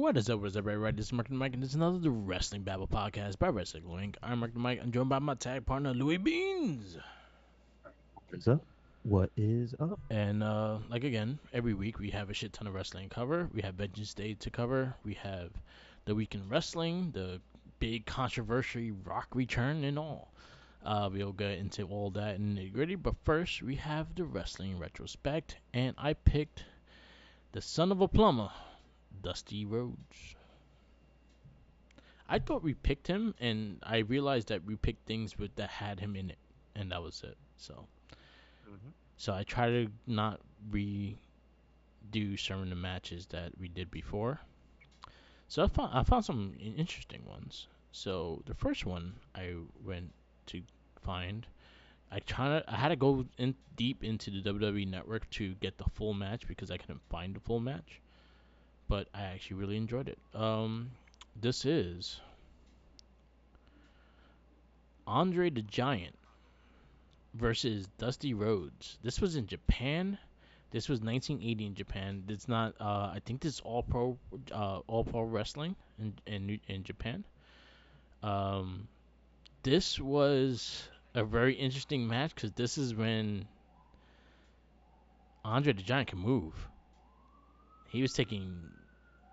What is up, everybody? Right, this is Mark the Mike, and this is another The Wrestling Babble podcast by Wrestling Link. I'm Mark the Mike. I'm joined by my tag partner, Louis Beans. What's up? What is up? And, like again, every week we have a shit ton of wrestling to cover. We have Vengeance Day to cover. We have the week in wrestling, the big controversy Rock return, and all. We'll get into all that in the gritty, but first we have the wrestling retrospect, and I picked the son of a plumber, Dusty Rhodes. I thought we picked him, and I realized that we picked things with that had him in it, and that was it. Hmm. So I try to not redo some of the matches that we did before. So I found some interesting ones. So the first one I went to find, I had to go in deep into the WWE Network to get the full match because I couldn't find the full match, but I actually really enjoyed it. This is Andre the Giant versus Dusty Rhodes. This was in Japan. This was 1980 in Japan. It's not. I think this is all pro wrestling in Japan. Um, this was a very interesting match because this is when Andre the Giant can move. He was taking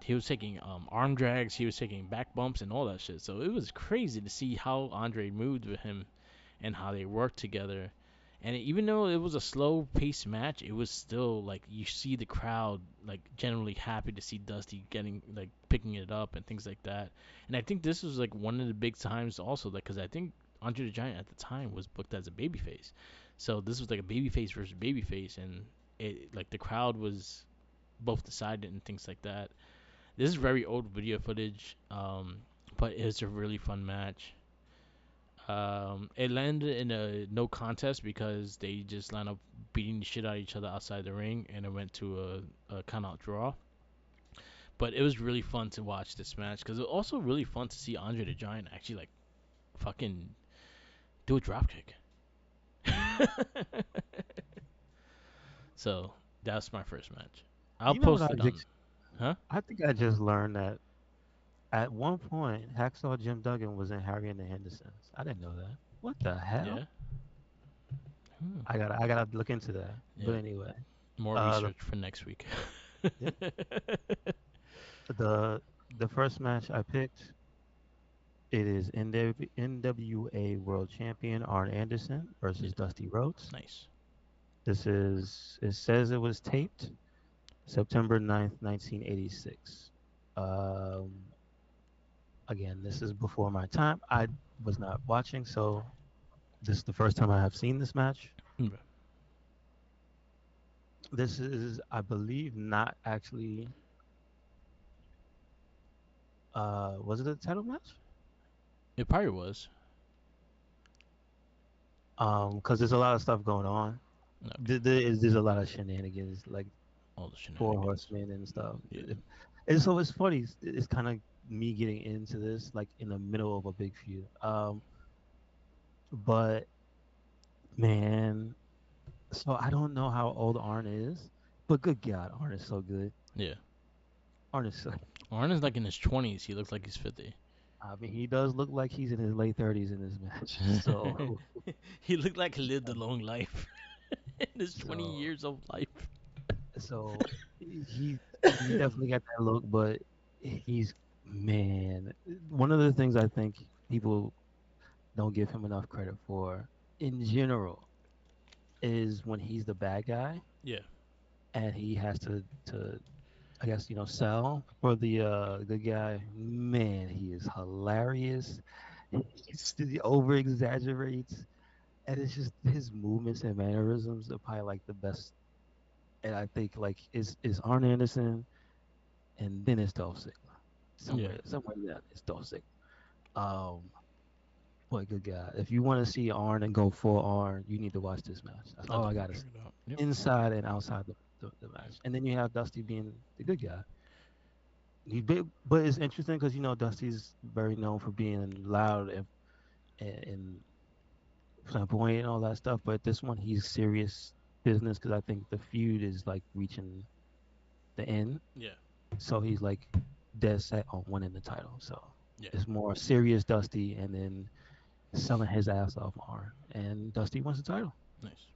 he was taking arm drags. He was taking back bumps and all that shit. So it was crazy to see how Andre moved with him and how they worked together. And even though it was a slow paced match, it was still like you see the crowd like generally happy to see Dusty getting like picking it up and things like that. And I think this was like one of the big times also, like because I think Andre the Giant at the time was booked as a babyface, so this was like a babyface versus babyface, and it like the crowd was both decided and things like that. This is very old video footage, but it's a really fun match. It landed in a no contest because they just lined up beating the shit out of each other outside the ring, and it went to a count out draw. But it was really fun to watch this match because it was also really fun to see Andre the Giant actually like fucking do a dropkick. So that's my first match. I'll You know what post I it on. just? Huh? I think I just learned that at one point Hacksaw Jim Duggan was in Harry and the Hendersons. I didn't know that. What the hell? Yeah. Hmm. I gotta look into that. But Yeah. anyway, More uh, research for next week. the the the first match I picked, it is NWA World Champion Arn Anderson Yeah. versus Dusty Rhodes. Nice. It says it was taped September 9th, 1986. Um, Again, this is before my time. I was not watching, so this is the first time I have seen this match. Mm. This is, I believe, not actually. Was it a title match? It probably was. Because there's a lot of stuff going on. Okay. There's a lot of shenanigans, like All the Four shenanigans. Horsemen and stuff. Yeah. And so it's funny. It's kind of me getting into this like in the middle of a big feud. But man, so I don't know how old Arn is, but good God, Arn is so good. Yeah. Arn is so. Arn is like in his 20s. He looks like he's 50. I mean, he does look like he's in his late 30s in this match. So, He looked like he lived a long life in his 20 so, years of life. so he definitely got that look, but he's man. One of the things I think people don't give him enough credit for in general is when he's the bad guy Yeah. and he has to I guess sell for the good guy. Man, he is hilarious. He over exaggerates, and it's just his movements and mannerisms are probably like the best. And I think like is Arn Anderson, and then it's Dolph Ziggler. Yeah. Somewhere down it's Dolph Ziggler. Boy, good God! If you want to see Arn and go full Arn, you need to watch this match. That's I'll all I definitely gotta check say. it out. Yep. Inside and outside the match, and then you have Dusty being the good guy. But it's interesting because Dusty's very known for being loud and flamboyant and all that stuff. But this one, he's serious business because I think the feud is like reaching the end. Yeah. So he's like dead set on winning the title. So Yeah, it's more serious Dusty, and then selling his ass off Arn, and Dusty wins the title. nice.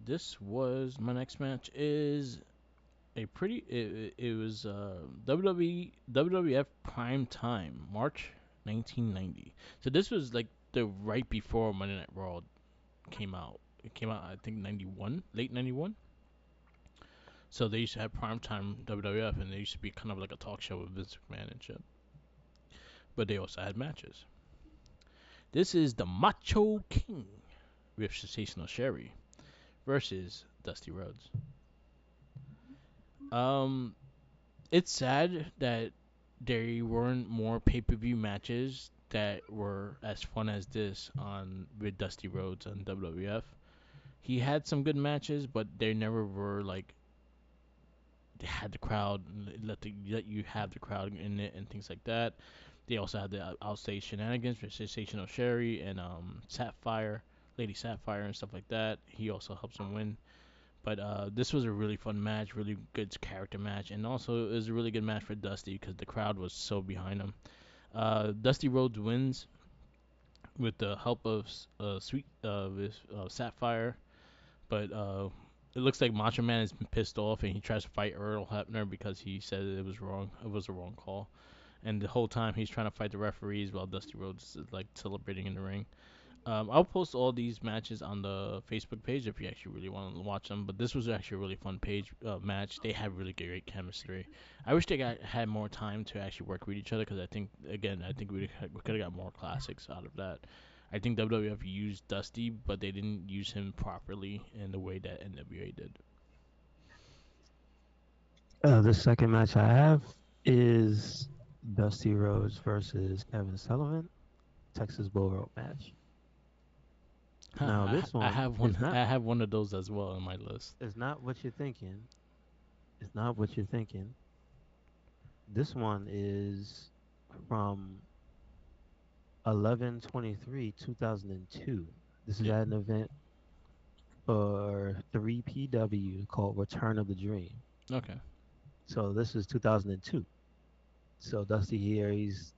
This was my next match is a pretty it was WWF Prime Time March 1990. So this was like the right before Monday Night Raw came out. It came out I think 91, late 91. So they used to have Prime Time WWF and they used to be kind of like a talk show with Vince McMahon and shit. But they also had matches. This is the Macho King with Sensational Sherry versus Dusty Rhodes. Um, it's sad that there weren't more pay-per-view matches that were as fun as this on with Dusty Rhodes on WWF. He had some good matches, but they never were like they had the crowd let you have the crowd in it and things like that. They also had the outstage shenanigans with Sensational Sherry and Sapphire, Lady Sapphire and stuff like that. He also helps him win. But this was a really fun match, really good character match, and also it was a really good match for Dusty because the crowd was so behind him. Dusty Rhodes wins with the help of Sweet with Sapphire, but it looks like Macho Man is pissed off and he tries to fight Earl Hebner because he said it was wrong. It was a wrong call, and the whole time he's trying to fight the referees while Dusty Rhodes is like celebrating in the ring. I'll post all these matches on the Facebook page if you actually really want to watch them. But this was actually a really fun match. They had really great chemistry. I wish they had more time to actually work with each other because I think we could have got more classics out of that. I think WWF used Dusty, but they didn't use him properly in the way that NWA did. The second match I have is Dusty Rhodes versus Kevin Sullivan, Texas Bull Rope match. Now this I one have one. is not I have one of those as well on my list. is not what you're thinking. It's not what you're thinking. This one is from 11/23/2002. This is Yeah. at an event for 3PW called Return of the Dream. Okay. So this is 2002. So Dusty here, he's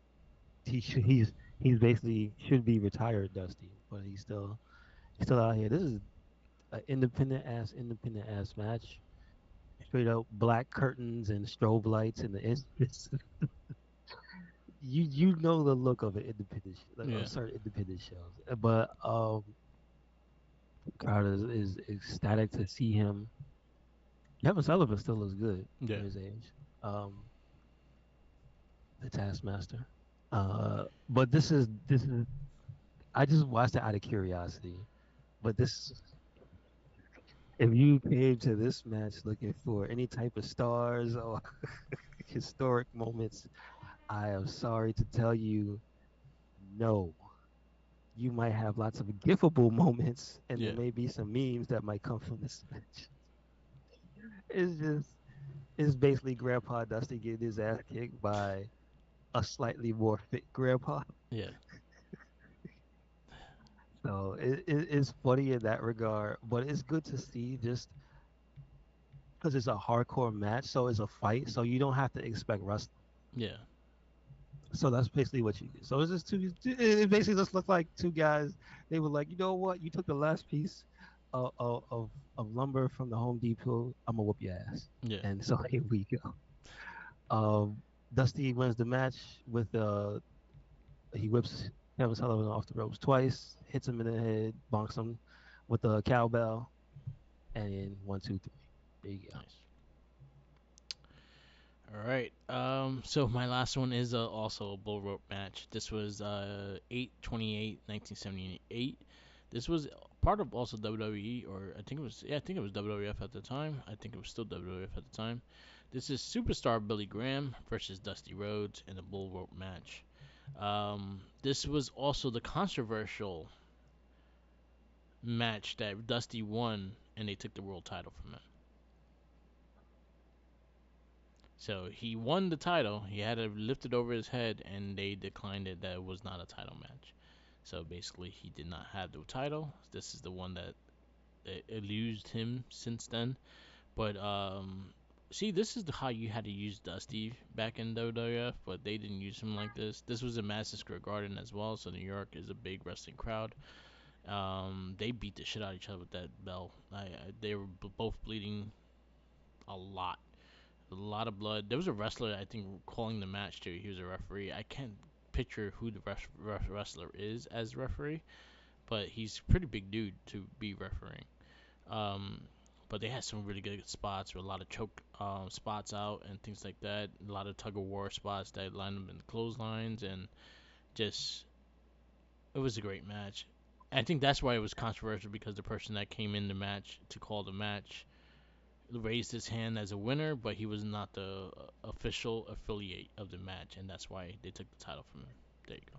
basically should be retired, Dusty, but he's still out here. This is an independent ass match. Straight up black curtains and strobe lights in the you know the look of an like Yeah. of certain independent shows. But crowd is ecstatic to see him. Kevin Sullivan still looks good for Yeah. his age. Um, the Taskmaster. But this is I just watched it out of curiosity. But this if you came to this match looking for any type of stars or historic moments, I am sorry to tell you, no. You might have lots of gifable moments, and there Yeah. may be some memes that might come from this match. It's just, it's basically Grandpa Dusty getting his ass kicked by a slightly more fit Grandpa. Yeah. So it's funny in that regard, but it's good to see just because it's a hardcore match, so it's a fight, so you don't have to expect wrestling. Yeah. So that's basically what you do. So it's just it basically just looked like two guys. They were like, you know what? You took the last piece of lumber from the Home Depot. I'm gonna whoop your ass. Yeah. And so here we go. Um, Dusty wins the match with he whips Kevin Sullivan off the ropes twice, hits him in the head, bonks him with a cowbell, and then 1, 2, 3. There you go. Nice. All right. So my last one is also a bull rope match. This was 8/28, 1978. This was part of also WWE, or I think it was WWF at the time. I think it was still WWF at the time. This is Superstar Billy Graham versus Dusty Rhodes in a bull rope match. This was also the controversial match that Dusty won, and they took the world title from him. So he won the title. He had it lifted over his head, and they declined it that it was not a title match. So basically, he did not have the title. This is the one that eluded him since then. But See, this is how you had to use Dusty back in WWF, but they didn't use him like this. This was in Madison Square Garden as well, so New York is a big wrestling crowd. They beat the shit out of each other with that bell. They were both bleeding a lot of blood. There was a wrestler I think calling the match too. He was a referee. I can't picture who the wrestler is as referee, but he's a pretty big dude to be refereeing. Um, but they had some really good spots with a lot of choke spots out and things like that. A lot of tug of war spots that lined up in the clotheslines, and just it was a great match. I think that's why it was controversial because the person that came in the match to call the match raised his hand as a winner, but he was not the official affiliate of the match, and that's why they took the title from him. There you go.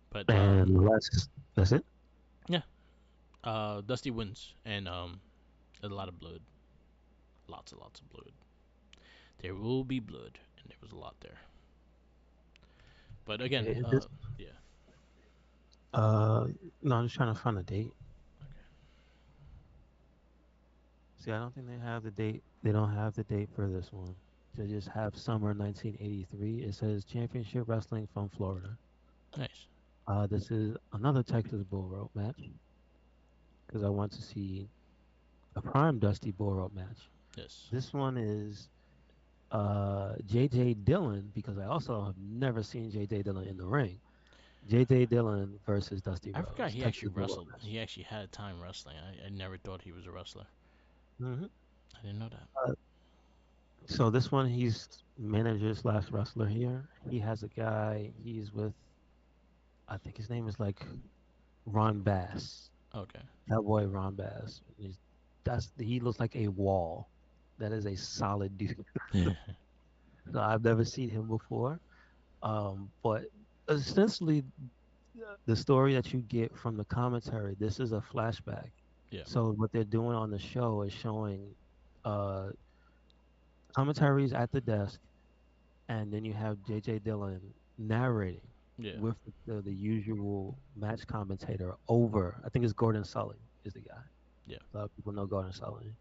But And that's it. yeah, Dusty wins, and a lot of blood, lots and lots of blood. There will be blood, and there was a lot there. But again, Okay, this yeah, uh no, I'm just trying to find a date. See, I don't think they have the date. They don't have the date for this one. They just have summer 1983. It says Championship Wrestling from Florida. nice. This is another Texas Bull Rope match because I want to see a prime Dusty Bull Rope match. Yes, This one is JJ Dillon because I also have never seen JJ Dillon in the ring. JJ Dillon versus Dusty I forgot Rhodes, he actually Texas Bull Rope wrestled. match. He actually had time wrestling. I never thought he was a wrestler. hmm I didn't know that. Uh, so this one, he's manager slash wrestler here. He has a guy. He's with, I think his name is like Ron Bass, Okay. Cowboy Ron Bass. He looks like a wall. That is a solid dude. Yeah. So I've never seen him before. But essentially, the story that you get from the commentary, this is a flashback. Yeah. So what they're doing on the show is showing uh, commentaries at the desk, and then you have JJ Dillon narrating Yeah. with the usual match commentator over. I think it's Gordon Sully is the guy. Yeah. A lot of people know Gordon Sully.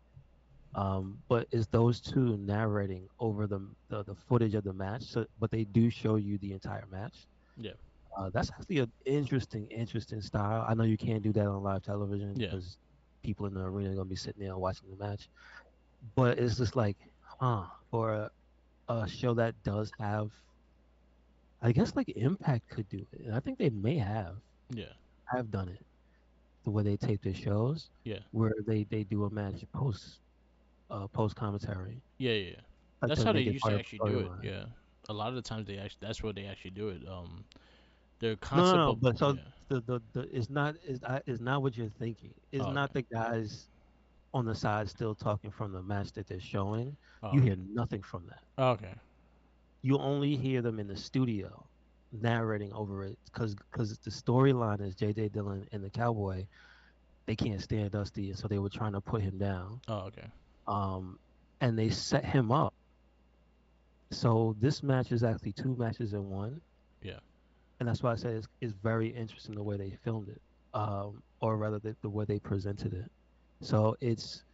But it's those two narrating over the footage of the match. So, but they do show you the entire match. Yeah. That's actually an interesting style. I know you can't do that on live television Yeah. because people in the arena are gonna be sitting there watching the match. But it's just like, for a show that does have, I guess like Impact could do it, and I think they may Yeah. have done it the way they tape their shows, Yeah. where they do a match post commentary Yeah. Yeah. That's to how they make it used part to of actually the do it. storyline. Yeah. A lot of the times they actually that's what they actually do it. The No, no, concept no. of But so yeah. the it's not what you're thinking. It's Oh, not okay. the guys on the side still talking from the match that they're showing. Oh, You hear okay. nothing from that. Oh, okay. You only hear them in the studio narrating over it because the storyline is J.J. Dillon and the Cowboy. They can't stand Dusty, and so they were trying to put him down. Oh, okay. Um, and they set him up. So this match is actually two matches in one, Yeah. and that's why I said it's very interesting the way they filmed it, or rather the way they presented it. So it's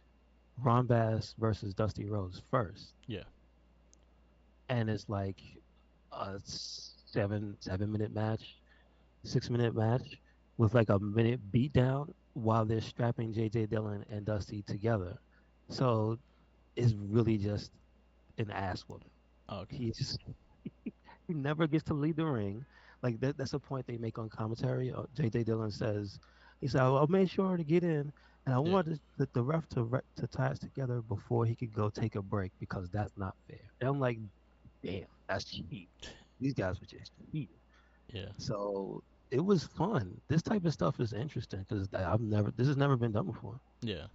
Ron Bass versus Dusty Rhodes first, Yeah. and it's like a 7 minute match, 6 minute match with like a minute beatdown while they're strapping JJ Dillon and Dusty together. So it's really just an ass whooping. Oh, okay. He's he never gets to leave the ring. Like that's a point they make on commentary. JJ Dillon says, he said, I made sure to get in, and I Yeah. wanted the ref to tie us together before he could go take a break because that's not fair. And I'm like, damn, that's cheap. These guys were just cheap. Yeah. So it was fun. This type of stuff is interesting because this has never been done before, Yeah.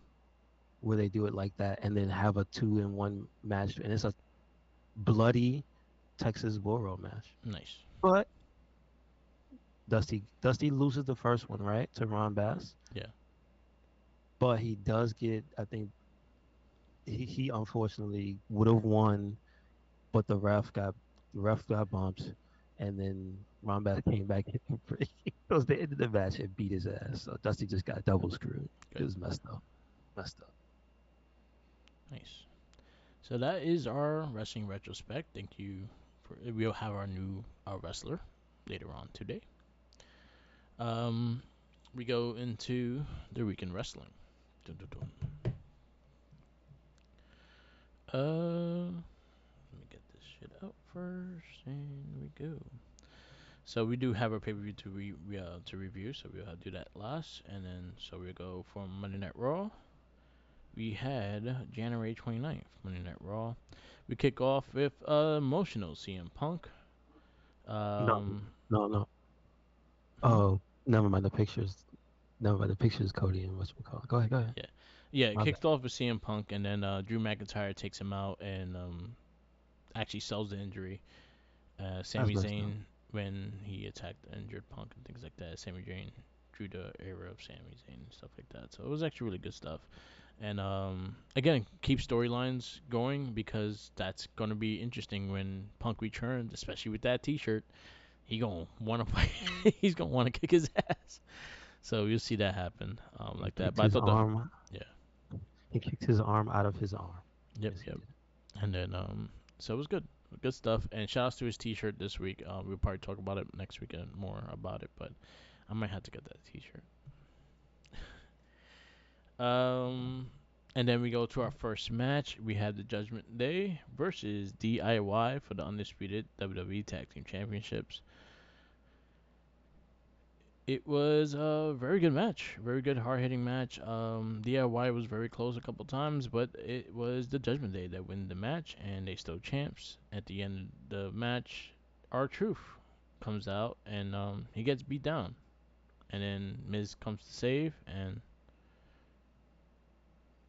where they do it like that and then have a 2-in-1 match, and it's a bloody Texas Bull Rope match. Nice. But Dusty loses the first one, right, to Ron Bass, Yeah. but he does get. I think he unfortunately would have won, but the ref got bumped, and then Ron Bass came back and it was the end of the match and beat his ass. So Dusty just got double screwed. It Good. was messed up. Messed up. Nice. So that is our wrestling retrospect. Thank you. We'll have our new wrestler later on today. Um, we go into the weekend wrestling. Dun, dun, dun. Let me get this shit out first, and we go. So we do have a pay per view to review, so we'll do that last, and then so we'll go from Monday Night Raw. We had January 29th, Monday Night Raw. We kick off with emotional CM Punk. No, Um, no, no. hmm? Oh, never mind the pictures. Never mind the pictures, Cody and what's call. Go ahead, go ahead. Yeah, yeah. It My bad. kicked off with CM Punk, and then Drew McIntyre takes him out and actually sells the injury. That's Sami messed up. Zayn when he attacked the injured Punk and things like that. Sami Zayn drew the era of Sami Zayn and stuff like that. So it was actually really good stuff. And again, keep storylines going because that's gonna be interesting when Punk returns, especially with that T-shirt. He gonna wanna fight. He's gonna wanna kick his ass. So you'll see that happen He like that. kicked But I his thought the arm. yeah, He kicked his arm out of his arm. yep, Yes, he yep. did. And then so it was good stuff. And shout outs to his T-shirt this week. We'll probably talk about it next weekend more about it, but I might have to get that T-shirt. Um, and then we go to our first match. We had the Judgment Day versus DIY for the undisputed WWE Tag Team Championships. It was a very good match, very good hard hitting match. DIY was very close a couple times, but it was the Judgment Day that win the match, and they still champs. At the end of the match, our Truth comes out and he gets beat down, and then Miz comes to save, and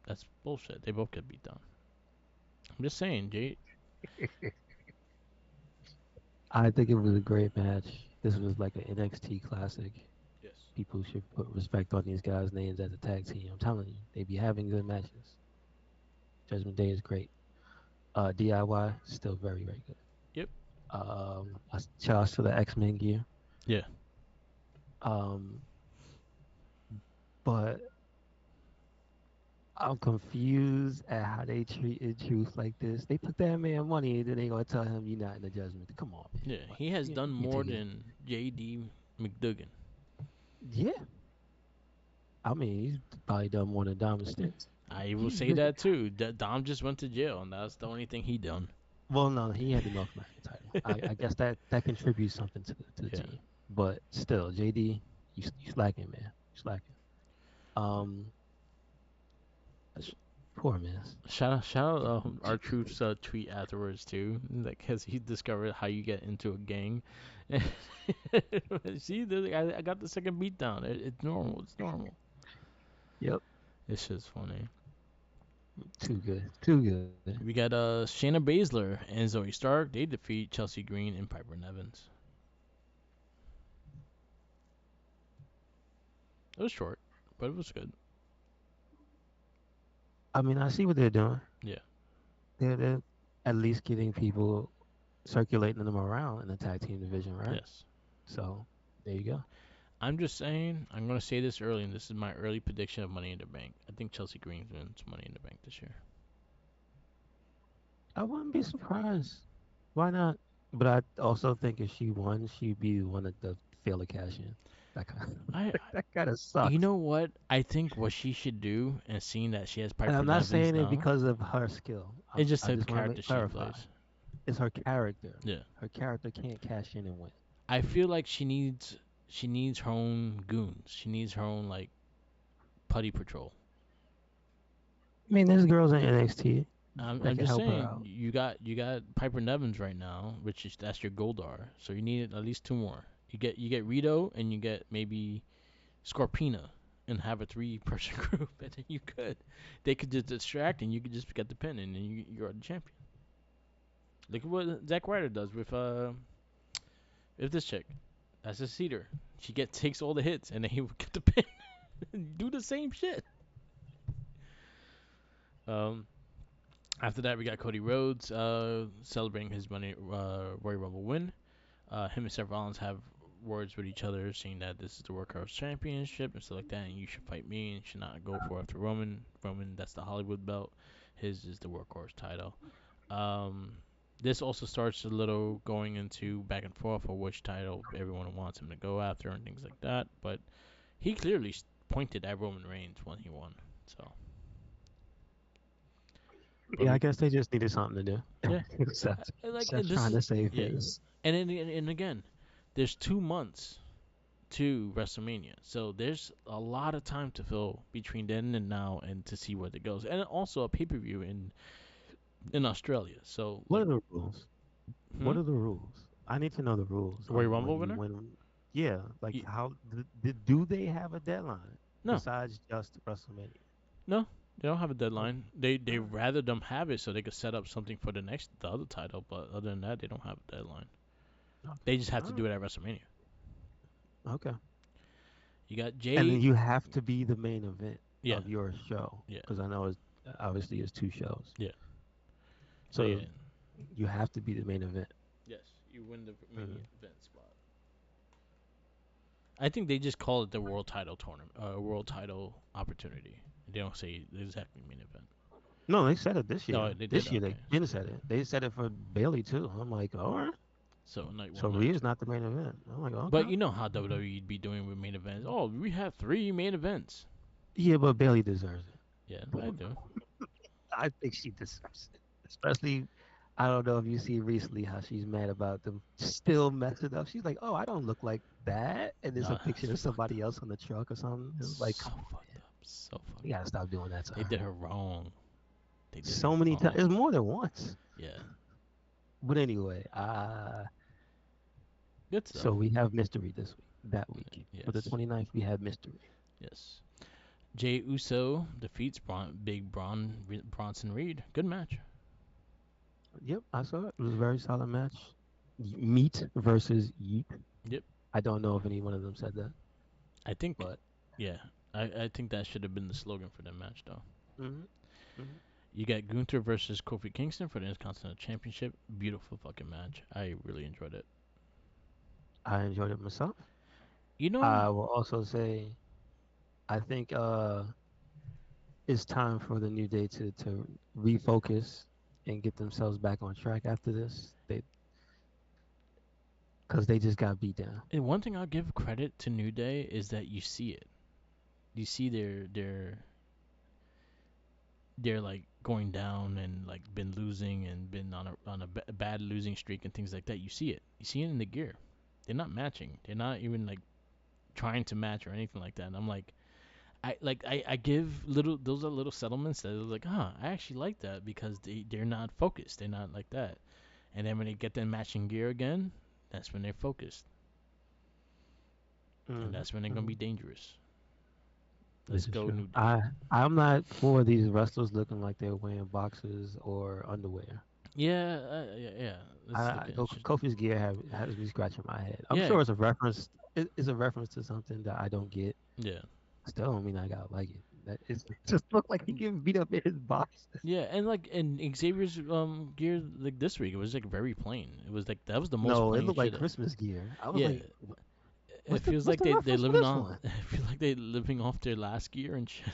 that's bullshit. They both get beat down. I'm just saying, Jay. I think it was a great match. This was like an NXT classic. Yes. People should put respect on these guys' names as a tag team. I'm telling you, they be having good matches. Judgment Day is great. DIY still very very good. Yep. Shout out to the X-Men gear. Yeah. Um, but I'm confused at how they treated Truth like this. They took that man money, and then they gonna tell him you're not in the Judgment. Come on, man. Yeah. What? He has done You can't more take it. than J.D. McDougan. Yeah, I mean he's probably done more than Dom Sticks. I will say that too. Dom just went to jail, and that's the only thing he done. Well, no, he had the North American title. I guess that contributes something to the Yeah. team. But still, JD, you slacking, man. You slacking. Um, that's- poor man. Shout out our troops tweet afterwards too, like because he discovered how you get into a gang. See, like, I got the second beat down. It's normal. It's normal. Yep, It's just funny. too good, too good. We got Shayna Baszler and Zoe Stark. They defeat Chelsea Green and Piper Nevins. It was short, but it was good. I mean, I see what they're doing. Yeah. They're at least getting people circulating them around in the tag team division, right? Yes. So there you go. I'm just saying. I'm gonna say this early, and this is my early prediction of Money in the Bank. I think Chelsea Green wins Money in the Bank this year. I wouldn't be surprised. Why not? But I also think if she won, she'd be one of the fail to cash in. That kind I that kind of You sucks. know what? I think what she should do, and seeing that she has And Piper I'm not Nevins saying it now, because of her skill. it's just I the just want to character make she clarify. plays. It's her character. Yeah, Her character can't cash in and win. I feel like she needs her own goons. She needs her own like putty patrol. I mean, there's girls in NXT I'm that can just help her saying out. you got Piper Nevins right now, which is that's your Goldar. So you need at least two more. You get Rito and you get maybe Scorpina and have a three-person group, and then you could they could just distract and you could just get the pin and then you're the champion. Look at what Zack Ryder does with this chick. That's a cedar. She takes all the hits and then he would get the pin and do the same shit. Um, After that we got Cody Rhodes celebrating his money Royal Rumble win. Him and Seth Rollins have words with each other, saying that this is the Workhouse Championship and stuff like that, and you should fight me and should not go for after Roman. Roman, that's the Hollywood belt. His is the workhorse title. Um, this also starts a little going into back and forth for which title everyone wants him to go after and things like that. But he clearly pointed at Roman Reigns when he won. So, but Yeah, I we, guess they just needed something to do. yeah, Seth, like Seth's and this trying is to save yeah, face. and again, there's 2 months to WrestleMania, so there's a lot of time to fill between then and now, and to see where it goes, and also a pay per view in Australia. So What like, are the rules? hmm, What are the rules? I need to know the rules Royal on Rumble when you winner? win. Yeah, like Y- how do they have a deadline No, besides just WrestleMania? no, they don't have a Okay, deadline. They all right. rather them have it so they could set up something for the other title, but other than that, they don't have a deadline. Okay, They just have all to right. do it at WrestleMania. Okay. You got And then Jay, you have to be the main event yeah, of your show yeah, because I know it's obviously it's two shows, yeah. So so yeah, you have to be the main event. yes, you win the main Mm. event spot. I think they just call it the world title tournament, world title opportunity. They don't say exactly main event. No, they said it this No, year. they did. This year Okay, they so didn't said it. They said it for Bailey too. I'm like, all right. night So one, night Rhea's two. not the main event. I'm like, okay. But you know how WWE'd be doing with main events. Oh, we have three main events. Yeah, but Bailey deserves Yeah, I it. do. I think she deserves it. Especially, I don't know if you see recently how she's mad about them still messing up. She's like, "Oh, I don't look like that," and there's a No, that's picture of fucked somebody up. else on the truck or something. It's like, So come on, fucked man, up. So you fucked gotta up. stop doing that to They her. did her wrong. They did her So many times, wrong. it's more than once. Yeah. But anyway, Good stuff. so we have mystery this week. That week for the Yes. 29th, we have mystery. Yes. Jay Uso defeats Bronson Reed. Good match. Yep, I saw it. It was a very solid match. Meat versus Yeet. Yep. I don't know if any one of them said that, I think, but. yeah. I think that should have been the slogan for that match, though. Hmm. Hmm. You got Gunther versus Kofi Kingston for the Intercontinental Championship. Beautiful fucking match. I really enjoyed it. I enjoyed it myself. You know, I will also say I think it's time for the New Day to refocus and get themselves back on track after this. They because they just got beat down. and one thing I'll give credit to New Day is that you see it. You see they're like going down and like been losing and been on a bad losing streak and things like that. You see it. You see it in the gear. They're not matching. They're not even like trying to match or anything like that. And I'm like, I give little those are little settlements that are like, I actually like that because they're not focused. They're not like that. And then when they get that matching gear again, that's when they're focused, and Hmm. that's when they're gonna Hmm. be dangerous. Let's This is go, true. New Day. I'm not for these wrestlers looking like they're wearing boxes or underwear. Yeah, yeah, yeah. Let's look at it. Kofi's gear has me scratching my head. I'm Yeah, sure it's a reference. It's a reference to something that I don't get. yeah, Still don't mean I gotta like it. It just look like he getting beat up in his boxes. yeah. And like and Xavier's gear like this week, it was like very plain. It was like that was the most No, it plain looked like shit. Christmas gear. I was Yeah, like, it feels what's like the they reference for living this on. one? I feel like they living off their last gear and shit.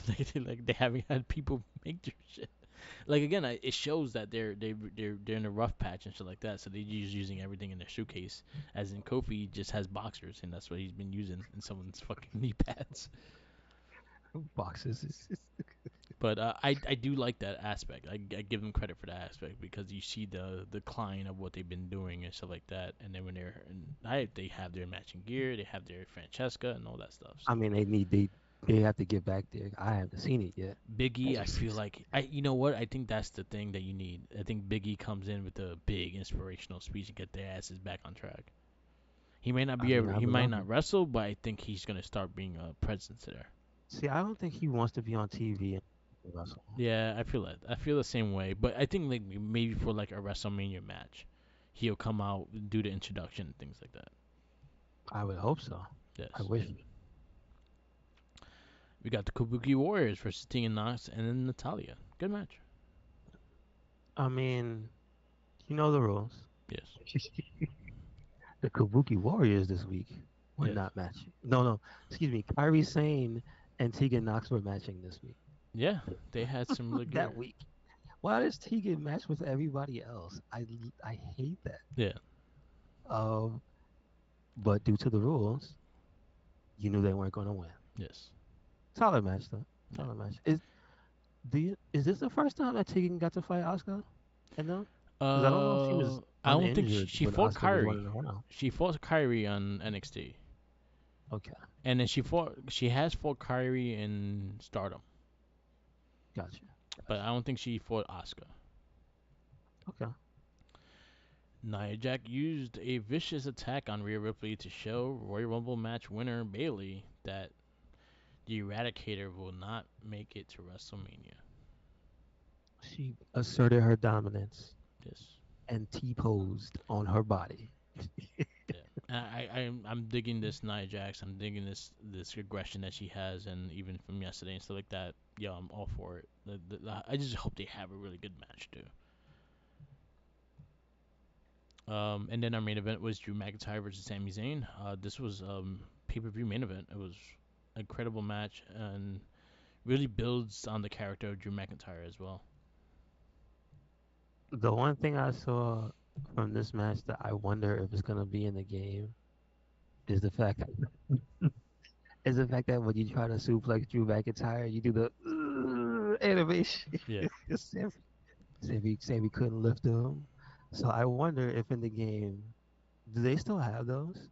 They haven't had people make their shit. Like again, it shows that they're in a rough patch and shit like that. So they're just using everything in their suitcase. As in Kofi just has boxers, and that's what he's been using in someone's fucking knee pads. Boxes. But I do like that aspect. I give them credit for that aspect because you see the decline of what they've been doing and stuff like that. And then when they have their matching gear, they have their Francesca and all that stuff. I So mean, they have to get back there. I haven't seen it yet. Biggie, I feel like you know what? I think that's the thing that you need. I think Biggie comes in with a big inspirational speech and get their asses back on track. I mean, I He would might love not it. wrestle, but I think he's gonna start being a presence there. See, I don't think he wants to be on TV and wrestle. Yeah, I feel that. I feel the same way. But I think like maybe for like a WrestleMania match, he'll come out do the introduction and things like that. I would hope so. I Yes. wish. We got the Kabuki Warriors versus Tegan Knox and then Natalia. Good match. I mean, you know the rules. Yes. The Kabuki Warriors this week were Yes. not matching. No, no, excuse me. Kyrie Sane and Tegan Knox were matching this week. Yeah, they had some really That gear. week. Why does Tegan match with everybody else? I hate that. Yeah. Um, but due to the rules, you knew they weren't going to win. Yes. Solid match though. Yeah. Solid match. Is this the first time that Tegan got to fight Asuka? And no, because I don't know if she was I don't think uninjured she when fought Asuka was Kyrie. running around. She fought Kyrie on NXT, Okay, and then she has fought Kyrie in Stardom, gotcha. but I Gotcha. don't think she fought Asuka. Okay. Nia Jax used a vicious attack on Rhea Ripley to show Royal Rumble match winner Bayley that the Eradicator will not make it to WrestleMania. She asserted her dominance Yes. and T-posed on her body. Yeah. I'm digging this Nia Jax. I'm digging this aggression that she has, and even from yesterday and stuff like that. Yo, I'm all for it. I just hope they have a really good match too. And then our main event was Drew McIntyre versus Sami Zayn. This was pay-per-view main event. It was an incredible match and really builds on the character of Drew McIntyre as well. The one thing I saw from this match that I wonder if it's gonna be in the game is the fact that when you try to suplex Drew McIntyre, you do the animation. Yeah. Sammy, Sammy couldn't lift him. So I wonder if in the game, do they still have those?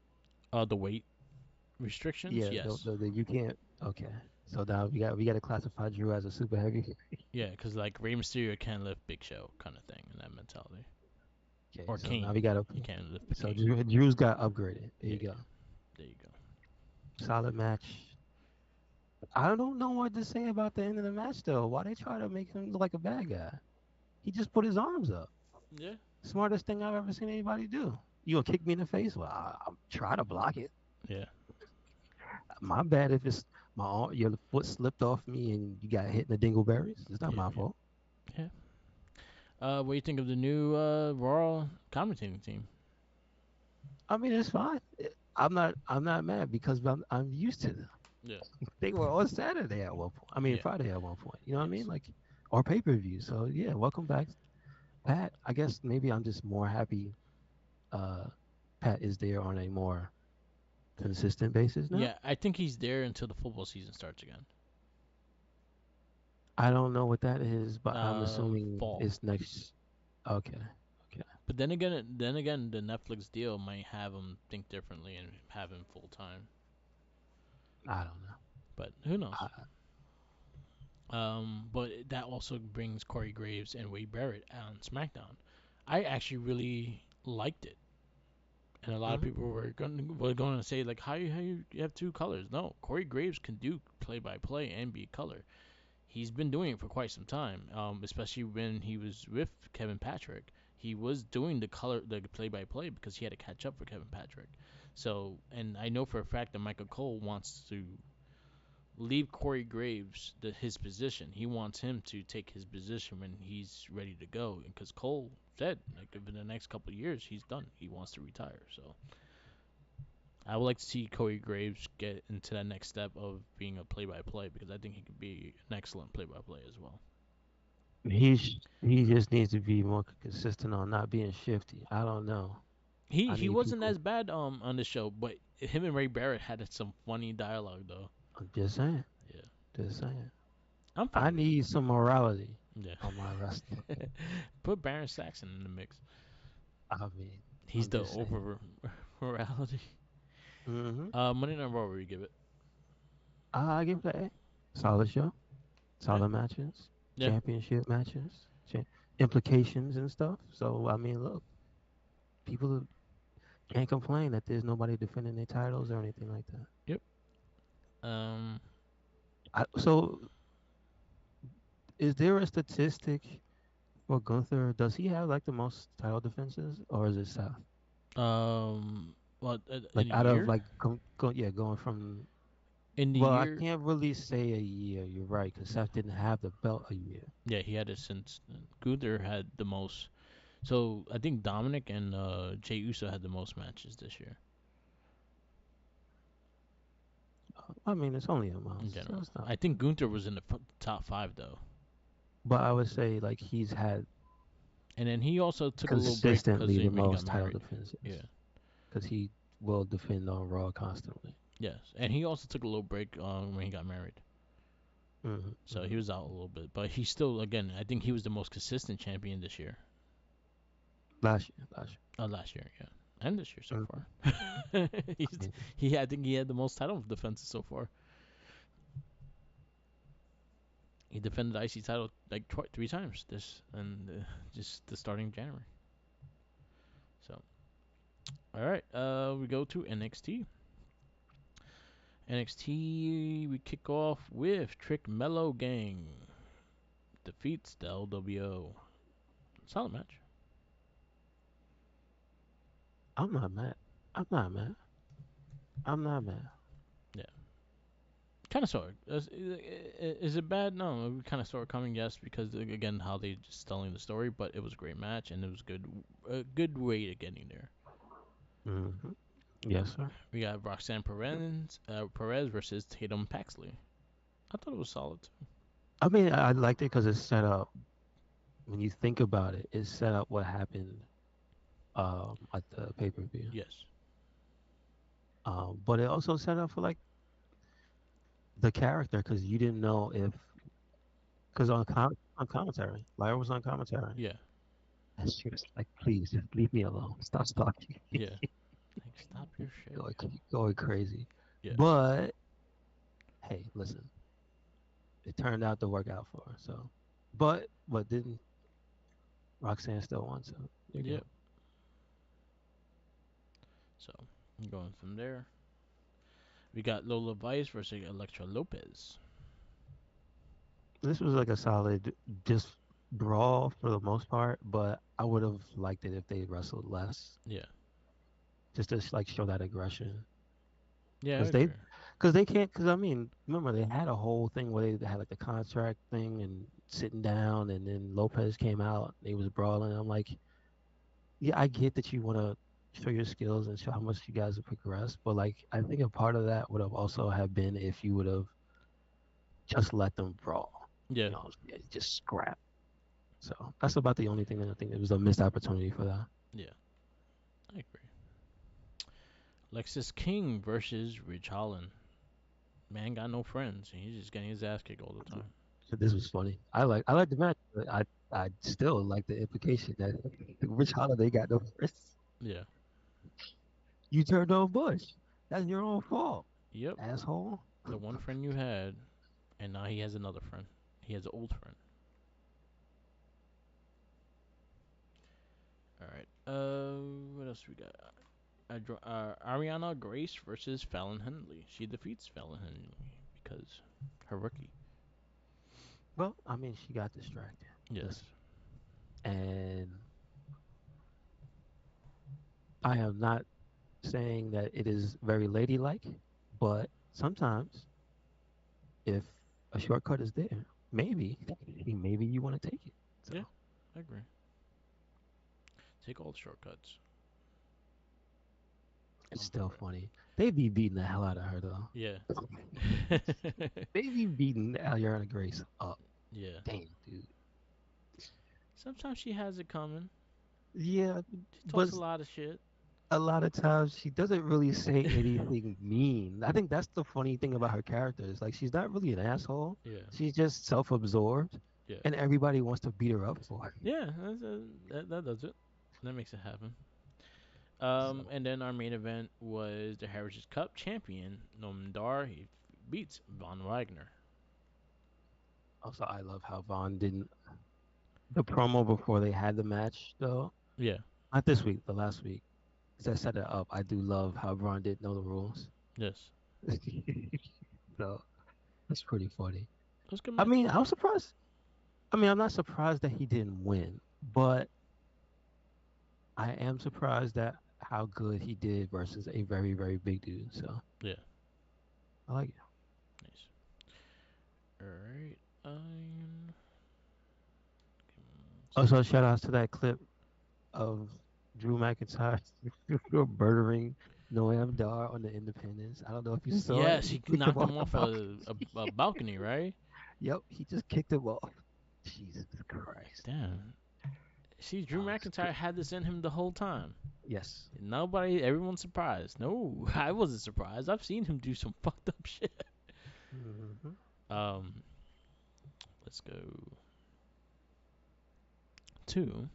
The weight restrictions. Yeah, Yes. you can't. Okay, so now we got to classify Drew as a super heavy. Yeah, because like Rey Mysterio can't lift Big Show kind of thing in that mentality. Okay, Or so now Kane. we got to. He can't lift So Kane. Drew's got upgraded. There Yeah, you go. there you go. Solid match. I don't know what to say about the end of the match though. Why they try to make him look like a bad guy? He just put his arms up. Yeah. Smartest thing I've ever seen anybody do. You gonna kick me in the face? Well, I'll try to block it. Yeah. My bad if it's your foot slipped off me and you got hit in the dingleberries. It's not Yeah. my Yeah. fault. Yeah. What do you think of the new Raw commentating team? I mean, it's fine. I'm not mad because I'm used to them. Yeah. They were on Saturday at one point. I mean, Yeah. Friday at one point. You know what I mean? Yes. Like, or pay per view. So yeah, welcome back, Pat. I guess maybe I'm just more happy. Uh, Pat is there on a more consistent basis now. Yeah, I think he's there until the football season starts again. I don't know what that is, but I'm assuming Fall. it's next. Okay, okay. But then again, the Netflix deal might have him think differently and have him full time. I don't know. But who knows? I, But that also brings Corey Graves and Wade Barrett on SmackDown. I actually really liked it, and a lot of mhm. people were going to say like, how you have two colors? No, Corey Graves can do play by play and be color. He's been doing it for quite some time, especially when he was with Kevin Patrick. He was doing the play by play because he had to catch up for Kevin Patrick. So, and I know for a fact that Michael Cole wants to leave Corey Graves his position. He wants him to take his position when he's ready to go. Because Cole said, like, in the next couple of years, he's done. He wants to retire. So I would like to see Corey Graves get into that next step of being a play-by-play because I think he could be an excellent play-by-play as well. He just needs to be more consistent on not being shifty. I don't know. He I he need wasn't people. as bad on the show, but him and Ray Barrett had some funny dialogue though. I'm just saying. Yeah, Just saying. I'm I fine with it. need some morality Yeah, on my wrestling. put Baron Saxon in the mix. I mean, He's I'm the just saying. over morality. Mm-hmm. Monday Night Raw, where you give it? I give it an A. Solid show. Yeah, Solid matches. yeah, Championship matches. Implications and stuff. So I mean, look, people can't complain that there's nobody defending their titles or anything like that. yep. Um, So is there a statistic for Gunther? Does he have like the most title defenses, or is it Seth? well, Like in a out of year, like going from. in the Well, I year, can't really say a year. You're right, because Seth didn't have the belt a year. yeah, he had it since Gunther had the most. So I think Dominic and Jey Uso had the most matches this year I mean, it's only a month, in so general. it's not. I think Gunther was in the top five though. but I would say like he's had And then he also took a little break because consistently the when he got most title married. Yeah. defenses because he will defend on Raw constantly. Yes. And he also took a little break when he got married. Hmm. So he Hmm. was out a little bit, but he still, again, I think he was the most consistent champion this year. Last Last year, yeah, and this year so year. far. I He's, mean, I think he had the most title defenses so far. He defended the IC title like 3 times this and just the starting January. So, all right, we go to NXT. NXT, we kick off with Trick Mellow Gang defeats the LWO. Solid match. I'm not mad. I'm not mad. I'm not mad. Yeah, kind of sort. Is it bad? No, we kind of saw it coming. Yes, because again, how they just telling the story, but it was a great match and it was good. A good way to getting there. Hmm. Yes, sir. We got Roxanne Perez versus Tatum Paxley. I thought it was solid too. I mean, I liked it because it's set up. When you think about it, it's set up what happened at the pay per view. Yes. But it also set up for like the character because you didn't know if because on commentary, Lyra was on commentary, Yeah. and she was like, "Please, just leave me alone. Stop stalking." Yeah. Like stop your shit. Going crazy. Yeah. But hey, listen, it turned out to work out for her. So, but didn't Roxanne still won? So there you go. Yep. So going from there, we got Lola Vice versus Electra Lopez. This was like a solid just brawl for the most part, but I would have liked it if they wrestled less, Yeah. just to like show that aggression. Yeah, I Because agree. they can't. Because I mean, remember they had a whole thing where they had like the contract thing and sitting down, and then Lopez came out. They was brawling. I'm like, yeah, I get that you want to show your skills and show how much you guys have progressed, but like, I think a part of that would have also have been if you would have just let them brawl, Yeah. just scrap. So that's about the only thing that I think it was a missed opportunity for that. Yeah. I agree. Lexus King versus Ridge Holland. Man got no friends. He's just getting his ass kicked all the time. So this was funny. I like the match, but I still like the implication that Rich Holiday got no first. Yeah. You turned on Bush. That's your own fault, Yep. asshole. The one friend you had, and now he has another friend. He has an old friend. All right. What else we got? Ariana Grace versus Fallon Henley. She defeats Fallon Henley because her rookie. Well, I mean, she got distracted. Yes. Listen, and I am not saying that it is very ladylike, but sometimes if a shortcut is there, maybe you want to take it. So Yeah, I agree. Take all the shortcuts. it's I'm still for it. funny. They be beating the hell out of her though. Yeah. They be beating Ariana Grace up. Yeah. Damn, dude. Sometimes she has it coming. Yeah, She but talks a lot of shit. a lot of times she doesn't really say anything mean. I think that's the funny thing about her character. Is like she's not really an asshole. Yeah. She's just self-absorbed, Yeah. and everybody wants to beat her up for it. Yeah. That does it. That makes it happen. So And then our main event was the Heritage Cup champion Noam Dar. He beats Von Wagner. also, I love how Vaughn didn't the promo before they had the match though. Yeah. Not this week, the last week. Because I set it up. I do love how Vaughn didn't know the rules. Yes. So that's pretty funny. It was a good I match. mean, I'm surprised. I mean, I'm not surprised that he didn't win, but I am surprised at how good he did versus a very, very big dude. So Yeah. I like it. Nice. All right. Um. Also, shout outs to that clip of Drew McIntyre murdering Noam Dar on the Independence. I don't know if you saw it. Yes, He he kicked him knocked off him the off balcony. a balcony, right? Yep, he just kicked him off. Jesus Christ. Damn. See, Drew That was good. McIntyre had this in him the whole time. Yes. Nobody, everyone's surprised. No, I wasn't surprised. I've seen him do some fucked up shit. Mm-hmm. Um, let's go to.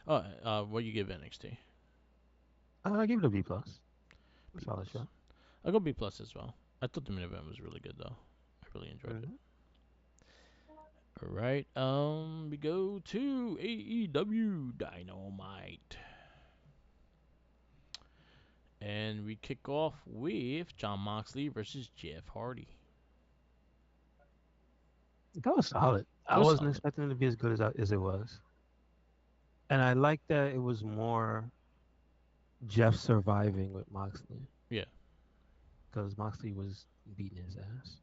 Oh, what you give NXT? I give it a B plus. B Solid plus. show. I'll go B plus as well. I thought the main event was really good though. I really enjoyed it. Mm-hmm. All right. We go to AEW Dynamite, and we kick off with John Moxley versus Jeff Hardy. That was solid. It I was wasn't solid. expecting it to be as good as it was, and I like that it was more Jeff surviving with Moxley Yeah. because Moxley was beating his ass.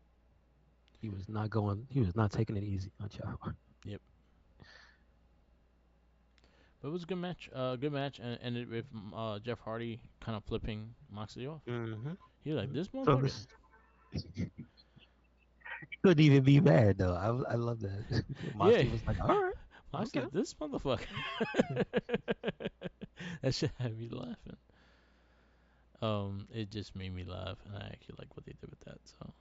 He was not going. He was not taking it easy on Jeff. Yep. But it was a good match. Good match, and ended with Jeff Hardy kind of flipping Moxley off. Mm-hmm. He was like, "This So motherfucker." this couldn't even be mad though. I love that. Yeah. Moxley was like, "All right, Moxley, okay." like, this motherfucker. That shit had me laughing. It just made me laugh, and I actually like what they did with that. So,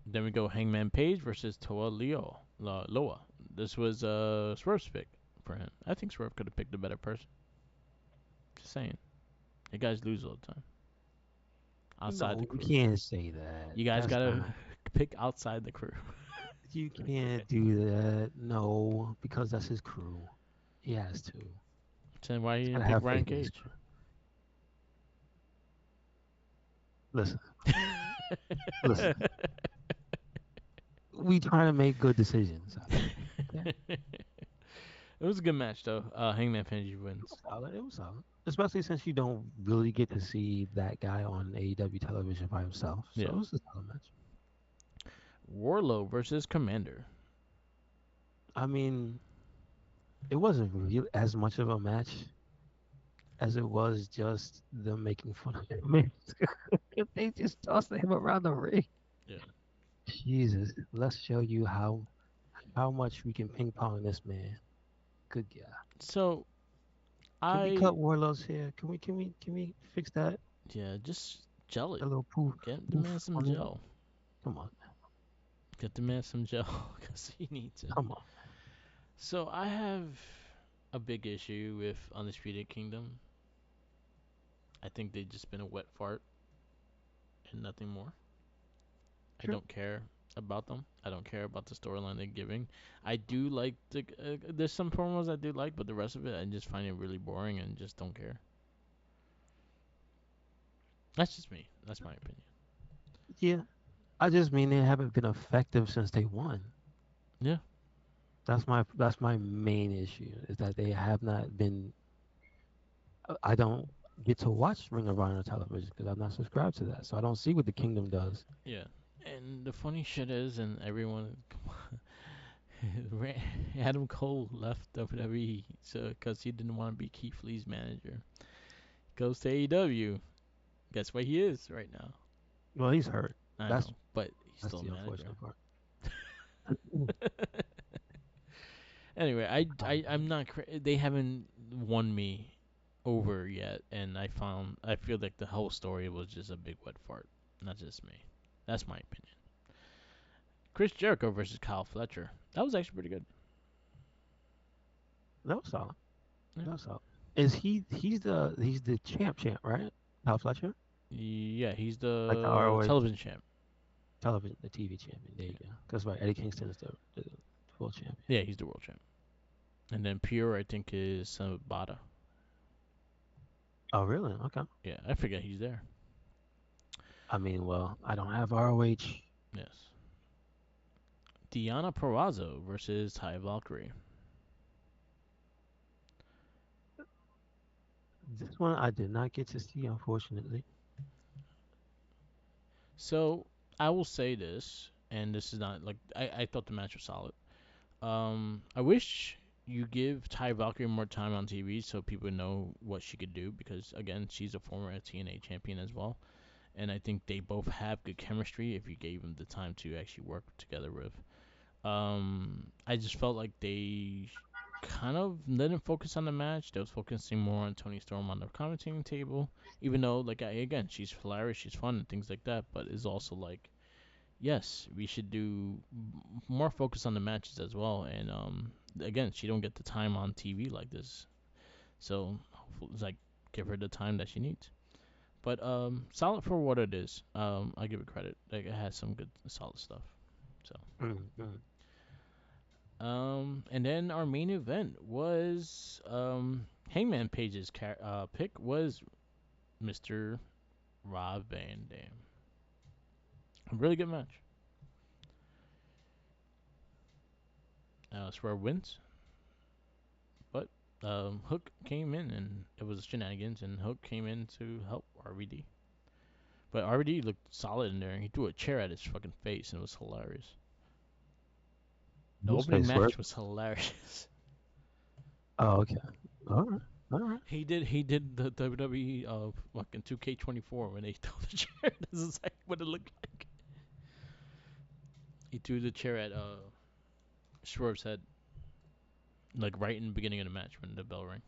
then we go Hangman Page versus Toa Loa. This was Swerve's pick for him. I think Swerve could have picked a better person. Just saying, you guys lose all the time outside the No, you crew. can't say that. You guys That's gotta not. pick outside the crew. You can't do that. No, because that's his crew. He has to. Then why He's you gotta didn't pick have Ryan faith in his Cage? crew. Listen, listen. We trying to make good decisions out here. Okay, It was a good match though. Hangman Page it was wins. solid. It was solid. Especially since you don't really get to see that guy on AEW television by himself. So Yeah. it was a solid match. Warlow versus Commander. I mean, it wasn't really as much of a match as it was just them making fun of him. They just tossed him around the ring. Yeah. Jesus, let's show you how much we can ping pong this man. Good God. So Can we I cut Warlow's hair? Can we fix that? yeah, just gel it. A little poof Get the poof man some on it. gel. Come on, Get the man some gel because he needs it. come on. So I have a big issue with Undisputed Kingdom. I think they've just been a wet fart and nothing more. I Sure. don't care about them. I don't care about the storyline they're giving. I do like there's some promos I do like, but the rest of it I just find it really boring and just don't care. That's just me. That's my opinion. Yeah. I just mean they haven't been effective since they won. Yeah. That's my main issue is that they have not been. I don't get to watch Ring of Honor television because I'm not subscribed to that, so I don't see what the Kingdom does. Yeah. And the funny shit is, and everyone, Adam Cole left WWE so because he didn't want to be Keith Lee's manager. Goes to AEW. Guess where he is right now. Well, he's hurt. I That's know, but he's that's still a the manager. unfortunate part. Anyway, I'm not. They haven't won me over yet, and I feel like the whole story was just a big wet fart. Not just me. That's my opinion. Chris Jericho versus Kyle Fletcher. That was actually pretty good. That was solid. Yeah. That was solid. Is he's the champ, right? Kyle Fletcher, Yeah, he's like the the ROH television champ. television, the TV champion. There you go. That's right. Eddie Kingston is the full champion. Yeah, he's the world champ. And then Pure, I think, is Sabata. Oh, really? Okay. Yeah, I forget he's there. I mean, well, I don't have ROH. Yes. Deanna Perrazzo versus Ty Valkyrie. This one I did not get to see, unfortunately. So I will say this, and this is not like I thought the match was solid. I wish you give Ty Valkyrie more time on TV so people know what she could do because again, she's a former TNA champion as well, and I think they both have good chemistry if you gave them the time to actually work together with. I just felt like they kind of didn't focus on the match. They was focusing more on Tony Storm on the commentating table. Even though, like, again, she's hilarious, she's fun, and things like that. But it's also like, yes, we should do more focus on the matches as well. And again, she don't get the time on TV like this, so hopefully, it's like give her the time that she needs. But solid for what it is. I give it credit. Like it has some good, solid stuff. So Mm-hmm. and then our main event was Hangman Page's pick was Mr. Rob Van Dam. A really good match. Swerve wins, but Hook came in and it was shenanigans, and Hook came in to help RVD. But RVD looked solid in there. He threw a chair at his fucking face, and it was hilarious. The Whose opening face match work? was hilarious. Oh, okay. All right. All right. He did the WWE fucking 2K24 when they threw the chair. This is like what it looked like. He threw the chair at Swerve's head, like right in the beginning of the match when the bell rang.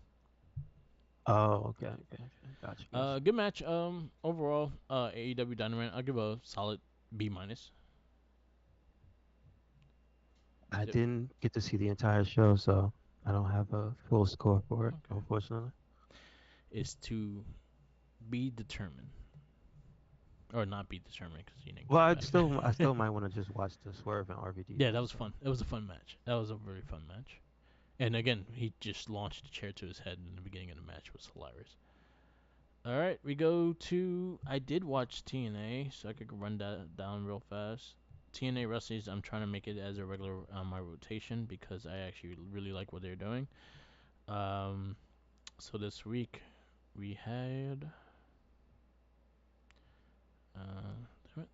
Oh, okay. Okay. Okay. Gotcha. Gotcha. Good match. Overall, AEW Dynamite, I'll give a solid B minus. I Yep. didn't get to see the entire show, so I don't have a full score for it, Okay. unfortunately. Is to be determined or not be determined because you didn't Well, come back. I still might want to just watch the Swerve and RVD Yeah, that match was though. fun. It was a fun match. That was a very fun match. And again, he just launched a chair to his head in the beginning of the match. It was hilarious. All right, we go to. I did watch TNA, so I could run that down real fast. TNA wrestlers, I'm trying to make it as a regular on my rotation because I actually really like what they're doing. Um, so this week we had. Damn it.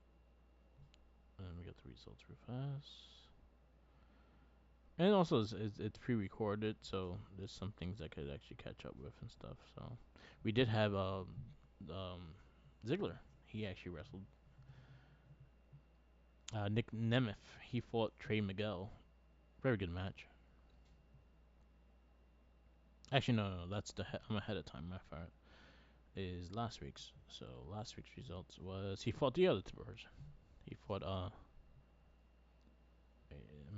Let me get the results real fast. And also, it's pre-recorded, so there's some things I could actually catch up with and stuff. So we did have um, Ziggler. He actually wrestled Nick Nemeth. He fought Trey Miguel. Very good match. Actually, no, that's I'm ahead of time. My fault. Is last week's. So last week's results was he fought the other two person. He fought am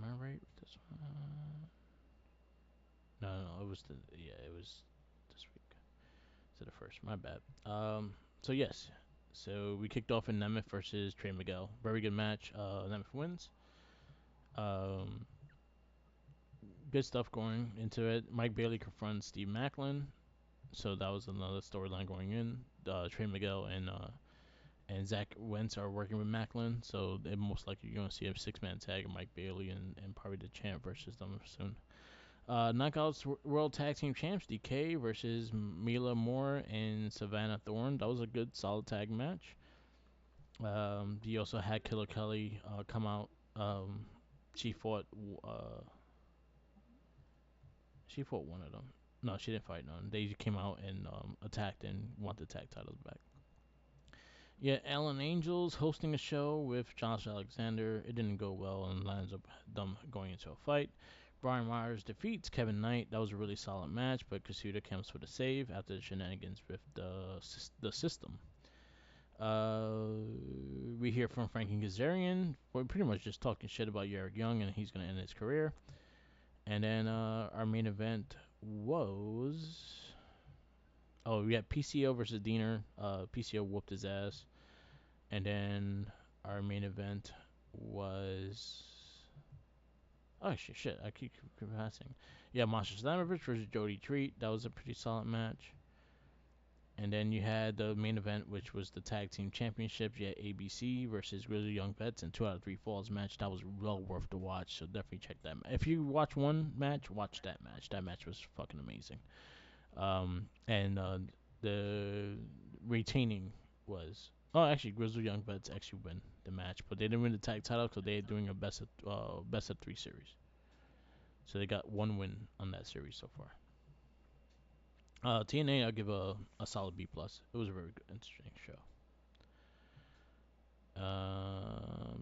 I right with this one? No, it was it was this week. So the first. My bad. So yes. So we kicked off in Nemeth versus Trey Miguel. Very good match. Nemeth wins. Um, good stuff going into it. Mike Bailey confronts Steve Macklin. So that was another storyline going in. Trey Miguel and Zach Wentz are working with Macklin, so they most likely you're gonna see a 6-man tag of Mike Bailey and probably the champ versus them soon. Knockouts World Tag Team Champs DK versus Mila Moore and Savannah Thorne. That was a good solid tag match. He also had Killer Kelly come out. She fought uh, she fought one of them. No, she didn't fight none. They came out and attacked and want the tag titles back. Yeah, Alan Angels hosting a show with Josh Alexander. It didn't go well and lands up them going into a fight. Brian Myers defeats Kevin Knight. That was a really solid match, but Kasuda comes for the save after the shenanigans with the system. Uh, we hear from Frankie Kazarian. We're pretty much just talking shit about Eric Young and he's gonna end his career. And then our main event was we had PCO versus Diener. PCO whooped his ass. And then our main event was oh shit, I keep passing. Yeah, Monster Slamovich versus Jody Treat. That was a pretty solid match. And then you had the main event, which was the tag team championships. You had ABC versus Grizzly Young Vets and 2 out of 3 falls match. That was well worth the watch. So definitely check that. If you watch one match, watch that match. That match was fucking amazing. And the retaining was actually Grizzly Young Vets actually win the match, but they didn't win the tag title because they're doing a best of 3 series. So they got one win on that series so far. TNA, I'll give a solid B plus. It was a very good, interesting show.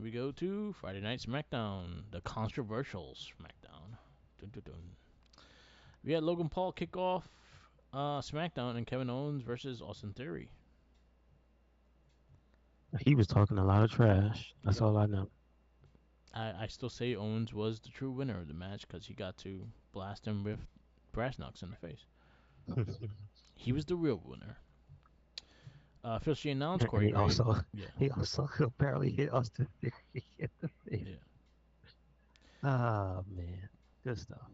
we go to Friday Night SmackDown, the controversial SmackDown. Dun, dun, dun. We had Logan Paul kick off SmackDown and Kevin Owens versus Austin Theory. He was talking a lot of trash. That's Yep. all I know. I still say Owens was the true winner of the match because he got to blast him with brass knucks in the face. He was the real winner. Officially announced And Corey he Graves. also Yeah, he also apparently hit Austin Theory in the face. yeah. Oh man, good stuff.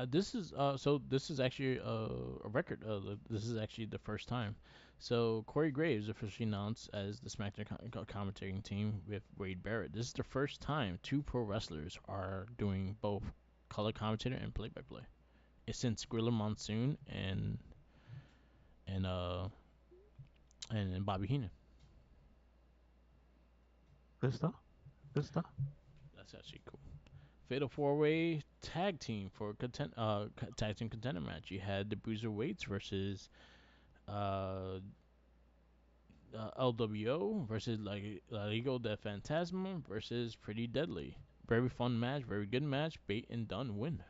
This is so. This is actually a record. This is actually the first time. So Corey Graves officially announced as the SmackDown commentating team with Wade Barrett. This is the first time two pro wrestlers are doing both color commentator and play-by-play. It's since Gorilla Monsoon and uh and Bobby Heenan. Good stuff. Good stuff. That's actually cool. Fatal four way tag team for tag team contender match. You had the Bruiserweights versus uh LWO versus like La Liga de Fantasma versus Pretty Deadly. Very fun match, very good match. Bait and Dunn win.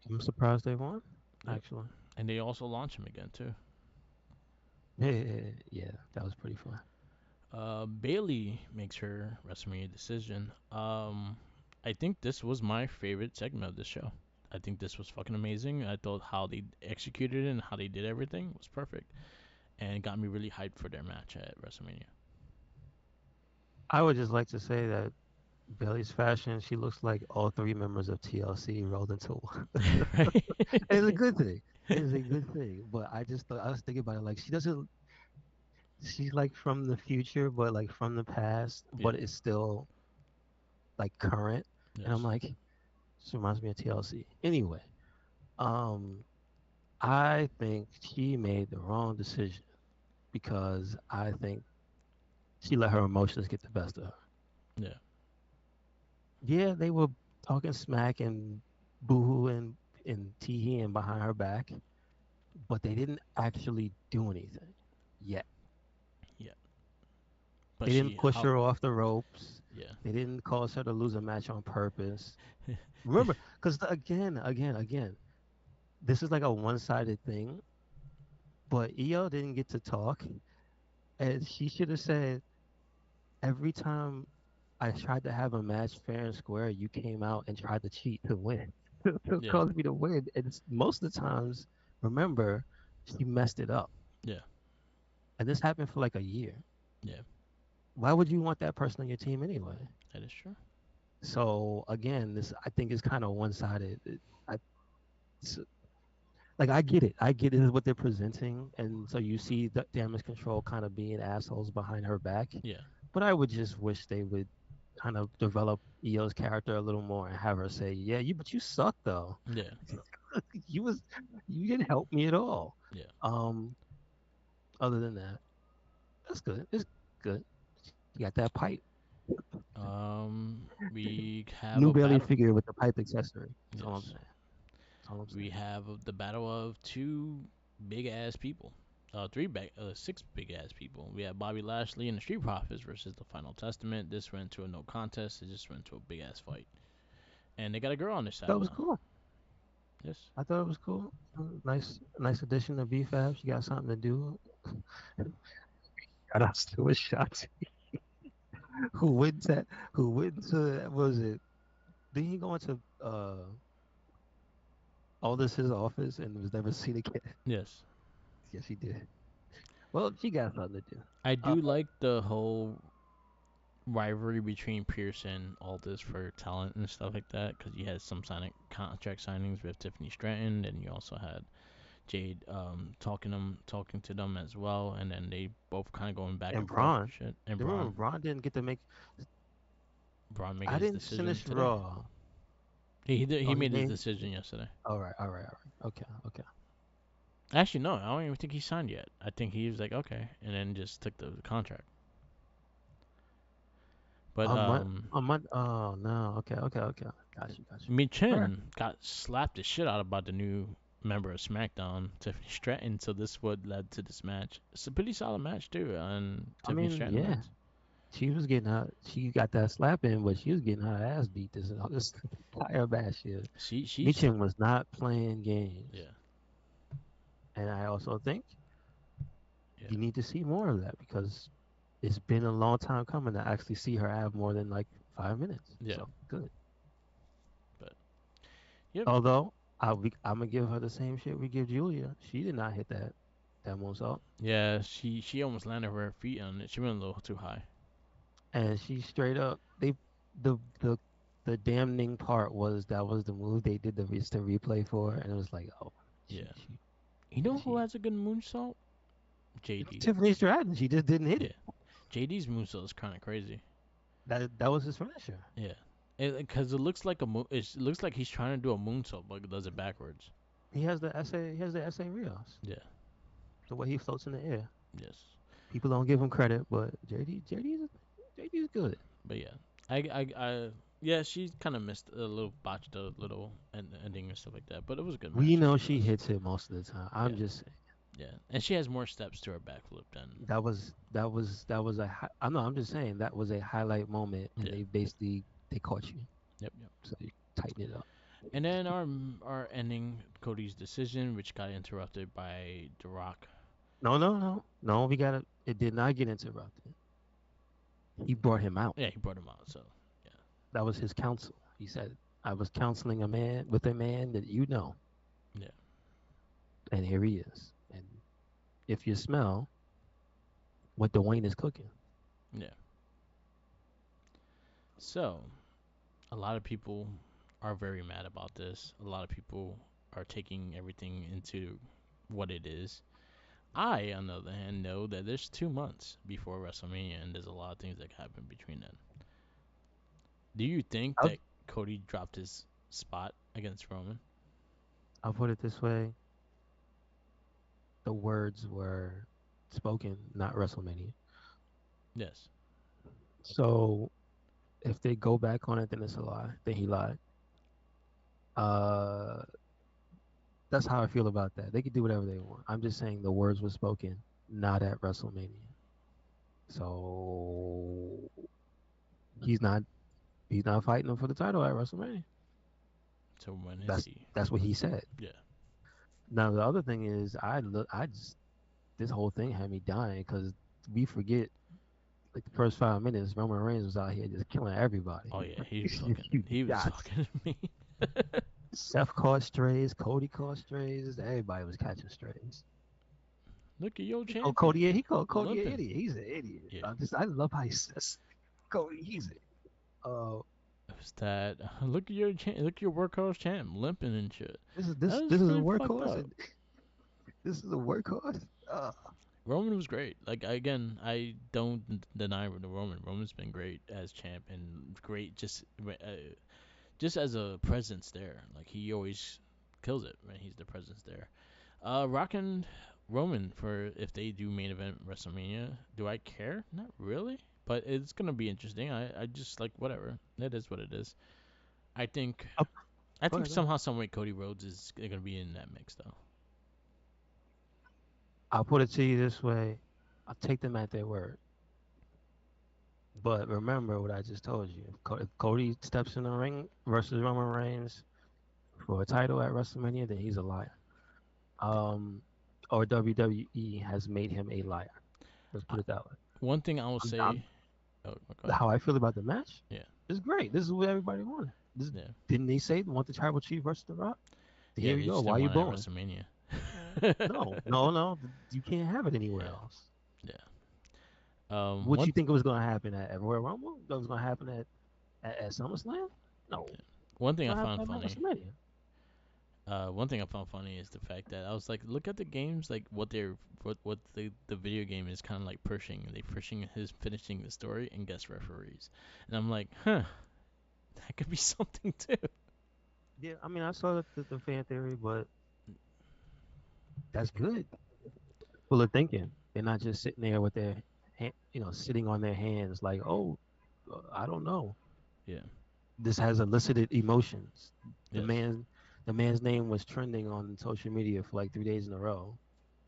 I'm surprised they won. Yep. Actually, And they also launch him again too. yeah, that was pretty fun. Bailey makes her WrestleMania decision. I think this was my favorite segment of the show. I think this was fucking amazing. I thought how they executed it and how they did everything was perfect, and it got me really hyped for their match at WrestleMania. I would just like to say that Bailey's fashion, she looks like all three members of TLC rolled into one. It's a good thing. It's a good thing. But I just thought I was thinking about it like she doesn't she's like from the future, but like from the past, Yeah. but it's still like current. And I'm Yes. like, this reminds me of TLC. Anyway, um, I think she made the wrong decision because I think she let her emotions get the best of her. Yeah. Yeah, they were talking smack and boohooing and teeing behind her back, but they didn't actually do anything yet. Yeah. But They didn't she push how her off the ropes. yeah. They didn't cause her to lose a match on purpose. Remember, because again, this is like a one-sided thing. But EO didn't get to talk, and she should have said, "Every time I tried to have a match fair and square, you came out and tried to cheat to win, to Yeah. cause me to win." And most of the times, remember, she messed it up, Yeah. and this happened for like a year. Yeah. Why would you want that person on your team anyway? That is true. So again, this I think is kind of one-sided. I, it's- like I get it. I get it is what they're presenting, and so you see the damage control kind of being assholes behind her back. Yeah. But I would just wish they would kind of develop EO's character a little more and have her say, "Yeah, but you suck though. Yeah. you was you didn't help me at all." Yeah. Um, other than that, that's good. It's good. You got that pipe, We have new a Bailey battle. figure with the pipe accessory. That's all I'm Yes. saying. That's all I'm We saying. have the battle of two big ass people. Six big ass people. We have Bobby Lashley and the Street Profits versus the Final Testament. This went to a no contest. It just went to a big ass fight, and they got a girl on their That side was now. cool. Yes. I thought it was cool. Nice addition to BFAB. She got something to do. Shout out to a shot. Who went to what was it? Did he go into all this his office and was never seen again? Yes. Yes, he did. Well, she got something to do. I Uh, do like the whole rivalry between Pierce and Aldis for talent and stuff like that because you had some contract signings with Tiffany Stratton, and you also had Jade talking to them as well, and then they both kind of going back and and forth and Braun. shit. And Remember, Braun Braun didn't get to make. Braun made I his didn't decision finish today. Raw. He Oh, he made his made. decision yesterday. All right. Okay, okay. Actually, no, I don't even think he signed yet. I think he was like okay, and then just took the contract. But Oh no. Okay. Got you. Fair. Michin got slapped the shit out about the new member of SmackDown, Tiffany Stratton. So this would led to this match. It's a pretty solid match too, and I Tiffany mean, Stratton yeah. wins. She was getting her. She got that slap in, but she was getting her ass beat this entire match here. She's Michin was not playing games, yeah, and I also think yeah, you need to see more of that because it's been a long time coming to actually see her have more than like 5 minutes. yeah. So good. But yep, Although I'm gonna give her the same shit we give Julia. She did not hit that moonsault, yeah. She almost landed her feet on it. She went a little too high. and she straight up the the the damning part was that was the move they did the replay for, and it was like, oh, she Yeah. she You know who she has a good moonsault? JD. Tiffany Stratton. She just didn't hit Yeah. it. JD's moonsault is kind of crazy. That was his finisher. Yeah. Because it looks like it looks like he's trying to do a moonsault, but does it backwards. He has the essay. He has the essay Rios. Yeah. The way he floats in the air. Yes. People don't give him credit, but JD's good. But yeah, yeah, she kind of missed a little, botched a little ending and stuff like that. But it was a good We match know she nonetheless. hits it most of the time. I'm Yeah. just saying Yeah. And she has more steps to her backflip than. that was I know. I'm just saying that was a highlight moment, and Yeah. they caught you, Yep. Yep. so you tighten it up. And then our ending, Cody's decision, which got interrupted by The Rock. No. We got it. It did not get interrupted. He brought him out. Yeah, he brought him out. So yeah. That was his counsel. He said, "I was counseling a man with a man that you know, Yeah. and here he is. And if you smell what Dwayne is cooking, Yeah. So a lot of people are very mad about this. A lot of people are taking everything into what it is. I, on the other hand, know that there's 2 months before WrestleMania, and there's a lot of things that happen between then. Do you think I'll that Cody dropped his spot against Roman? I'll put it this way: the words were spoken, not WrestleMania. Yes. So if they go back on it, then it's a lie. Then he lied. Uh, that's how I feel about that. They could do whatever they want. I'm just saying the words were spoken, not at WrestleMania. So he's not he's not fighting him for the title at WrestleMania. So when is That's he? that's what he said. Yeah. Now the other thing is, I just this whole thing had me dying because we forget like the first 5 minutes, Roman Reigns was out here just killing everybody. Oh yeah, he was You fucking. He was got fucking me. Seth caught strays, Cody caught strays, everybody was catching strays. Look at your He champion called Cody an limping. idiot. He's an idiot. Yeah. I love how he says Cody. He's it. Uh, It was that. Look at your look at your workhorse champ limping and shit. this is That this was this is a pretty fucked workhorse. up. And this is a workhorse. Roman was great. Like again, I don't deny the Roman. Roman's been great as champ and great just as a presence there. Like he always kills it when he's the presence there. Rockin' Roman for if they do main event WrestleMania. Do I care? Not really, but it's gonna be interesting. I just like whatever. It is what it is. I think Oh, I go think ahead, go ahead. somehow some way Cody Rhodes is gonna be in that mix though. I'll put it to you this way: I'll take them at their word. But remember what I just told you. If Cody steps in the ring versus Roman Reigns for a title at WrestleMania, then he's a liar. Um, or WWE has made him a liar. Let's I, put it that way. one thing I will I'm say. Oh, go ahead. how I feel about the match Yeah, is great. This is what everybody wanted. yeah, Didn't they say they want the tribal chief versus the Rock? yeah. Here we They go. just Why didn't you want it at booing? WrestleMania. No. You can't have it anywhere Yeah, else. yeah. What One you think it was going to happen at Royal Rumble? That was going to happen at SummerSlam? No, one it's thing I going to found happen at funny. WrestleMania. One thing I found funny is the fact that I was like, look at the games, like what the video game is kind of like pushing. They pushing his finishing the story and guest referees, and I'm like, huh, that could be something too. Yeah, I mean, I saw the fan theory, but that's good. Full of thinking. They're not just sitting there with their, sitting on their hands like, oh, I don't know. Yeah. This has elicited emotions. The Yes. man, the man's name was trending on social media for like 3 days in a row.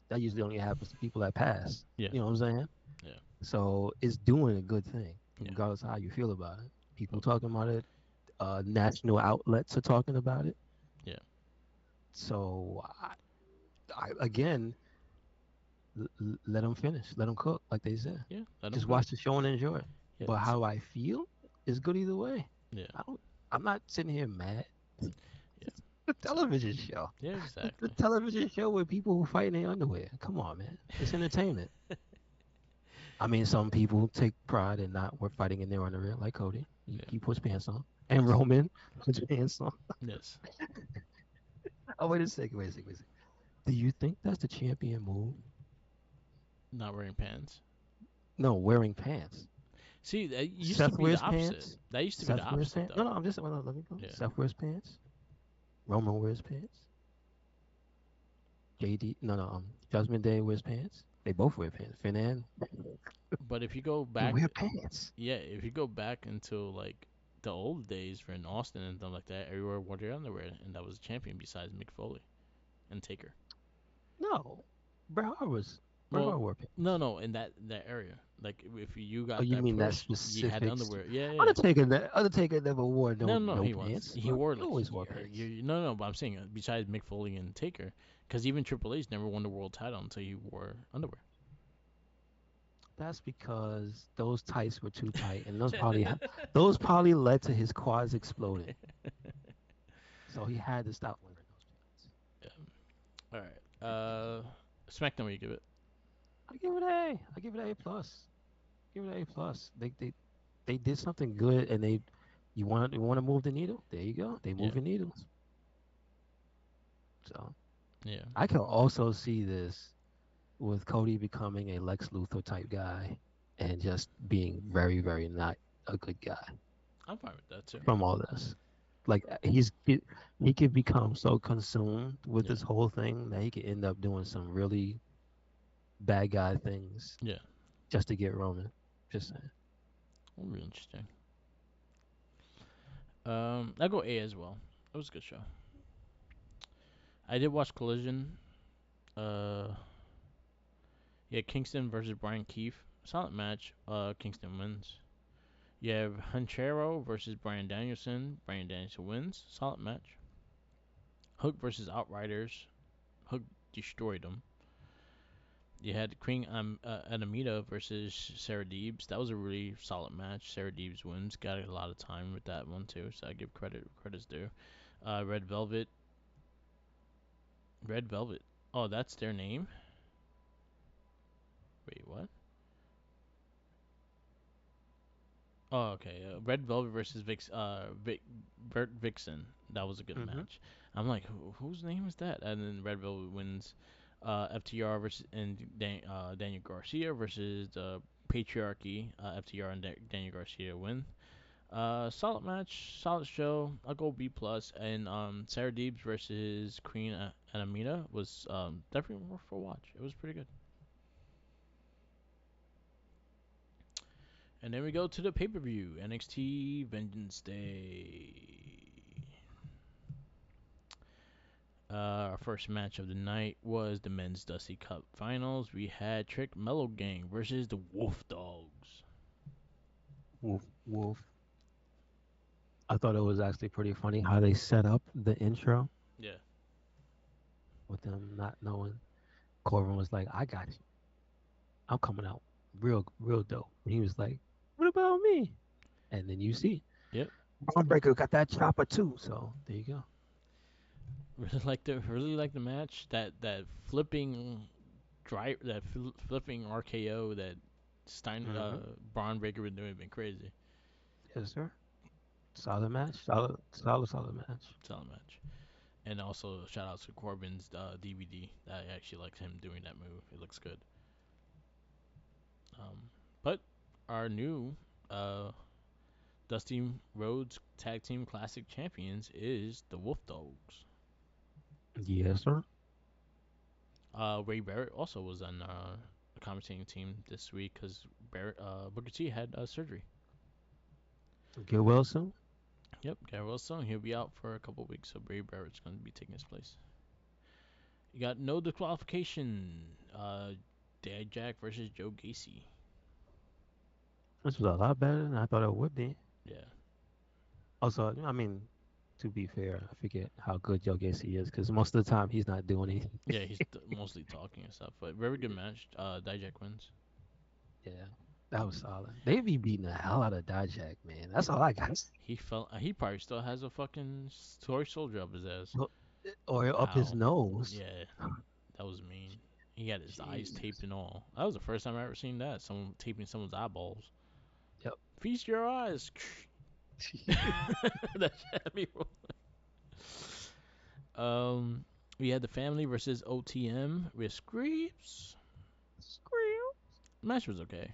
That usually only happens to people that pass. Yeah. You know what I'm saying? Yeah. So it's doing a good thing, Yeah. regardless of how you feel about it. People Oh, talking about it. National outlets are talking about it. yeah. So again, let them finish. Let them cook, like they said. Yeah. Let them Just cook. watch the show and enjoy it. Yeah. But how I feel is good either way. Yeah. I don't. I'm not sitting here mad. Yeah. It's a So. television show. Yeah. It's a Exactly. television show with people who fight in their underwear. Come on, man. It's entertainment. I mean, some people take pride in not fighting in their underwear, like Cody. Yeah. He puts pants on, and Yes. Roman puts pants on. Yes. Oh, wait a second. Wait a second. Wait a second. Do you think that's the champion move? Not wearing pants. No, wearing pants. See, that used to Seth be the wears opposite. pants. That used to be the Seth wears opposite, pants. No, though. no, I'm just well, let me go. Yeah. Seth wears pants. Roman wears pants. JD, no, no, Judgment Day wears pants. They both wear pants. Finn and But if you go they back, wear pants. yeah, if you go back into like the old days for in Austin and stuff like that, everywhere wore their underwear, and that was a champion besides Mick Foley and Taker. No, Bret Well, Hart wore no, pants. no, in that area, like if you Oh, got you that mean that push, you had specific? underwear. Yeah, yeah, yeah. Undertaker never wore No, no he was. pants. He No, wore he like always wore pants. no, but I'm saying besides Mick Foley and Taker, because even Triple H never won the world title until he wore underwear. That's because those tights were too tight, and those probably led to his quads exploding. So he had to stop wearing those pants. Yeah. All right. SmackDown, what you give it? I give it A. I give it A plus. Give it A plus. They did something good, and you want to move the needle. There you go. They Yeah, move the needles. So yeah, I can also see this with Cody becoming a Lex Luthor type guy and just being very, very not a good guy I'm fine with that too. from all this. Like he could become so consumed with Yeah, this whole thing that he could end up doing some really bad guy things yeah, just to get Roman. Just saying. that'll be interesting. I'll go A as well. It was a good show. I did watch Collision. Uh, yeah, Kingston versus Brian Keefe. Solid match. Kingston wins. You have Hunchero versus Brian Danielson. Brian Danielson wins. Solid match. Hook versus Outriders. Hook destroyed them. You had Queen Anamita versus Sarah Deebs. That was a really solid match. Sarah Deebs wins. Got a lot of time with that one too, so I give credit's due. Red Velvet. Red Velvet. Oh, that's their name. Wait, what? Oh, okay. Red Velvet versus Bert Vixen. That was a good Hmm. match. I'm like, whose name is that? And then Red Velvet wins. FTR versus and Daniel Garcia versus the Patriarchy. FTR and Daniel Garcia win. Solid match, solid show. I'll go B plus. And Sarah Deebs versus Queen Anamina was definitely worth a watch. It was pretty good. And then we go to the pay per view, NXT Vengeance Day. Our first match of the night was the men's Dusty Cup Finals. We had Trick Mellow Gang versus the Wolf Dogs. Wolf, wolf. I thought it was actually pretty funny how they set up the intro Yeah. with them not knowing. Corbin was like, "I got you. I'm coming out real dope." And he was like, "What about me?" And then you see, Yep. Braun Breaker got that chopper too. So there you go. Really like the match. That flipping flipping RKO that Stein Hmm. Braun Breaker was doing been crazy. Yes, sir. Solid match. Solid match. Solid match. And also shout out to Corbin's DVD. I actually liked him doing that move. It looks good. But our new uh, Dusty Rhodes Tag Team Classic Champions is the Wolf Dogs. Yes, sir. Ray Barrett also was on the commentating team this week because Booker T had surgery. Get well soon. Yep, Gary Wilson. He'll be out for a couple weeks, so Ray Barrett's going to be taking his place. You got no disqualification. Dad Jack versus Joe Gacy. which was a lot better than I thought it would be. Yeah, Also, I mean, to be fair, I forget how good Joe Gacy is because most of the time he's not doing anything. yeah, he's mostly talking and stuff, but very good match. Dijak wins. Yeah, that was solid. They be beating the hell out of Dijak, man. That's all I got. He felt he probably still has a fucking toy soldier up his ass. Or up his Ow. nose. Yeah, that was mean. He had his eyes taped Jesus. and all. That was the first time I ever seen that. Someone taping someone's eyeballs. Yep. Feast your eyes. That shit had me we had the family versus OTM with Screeps. Squeal. Match was okay.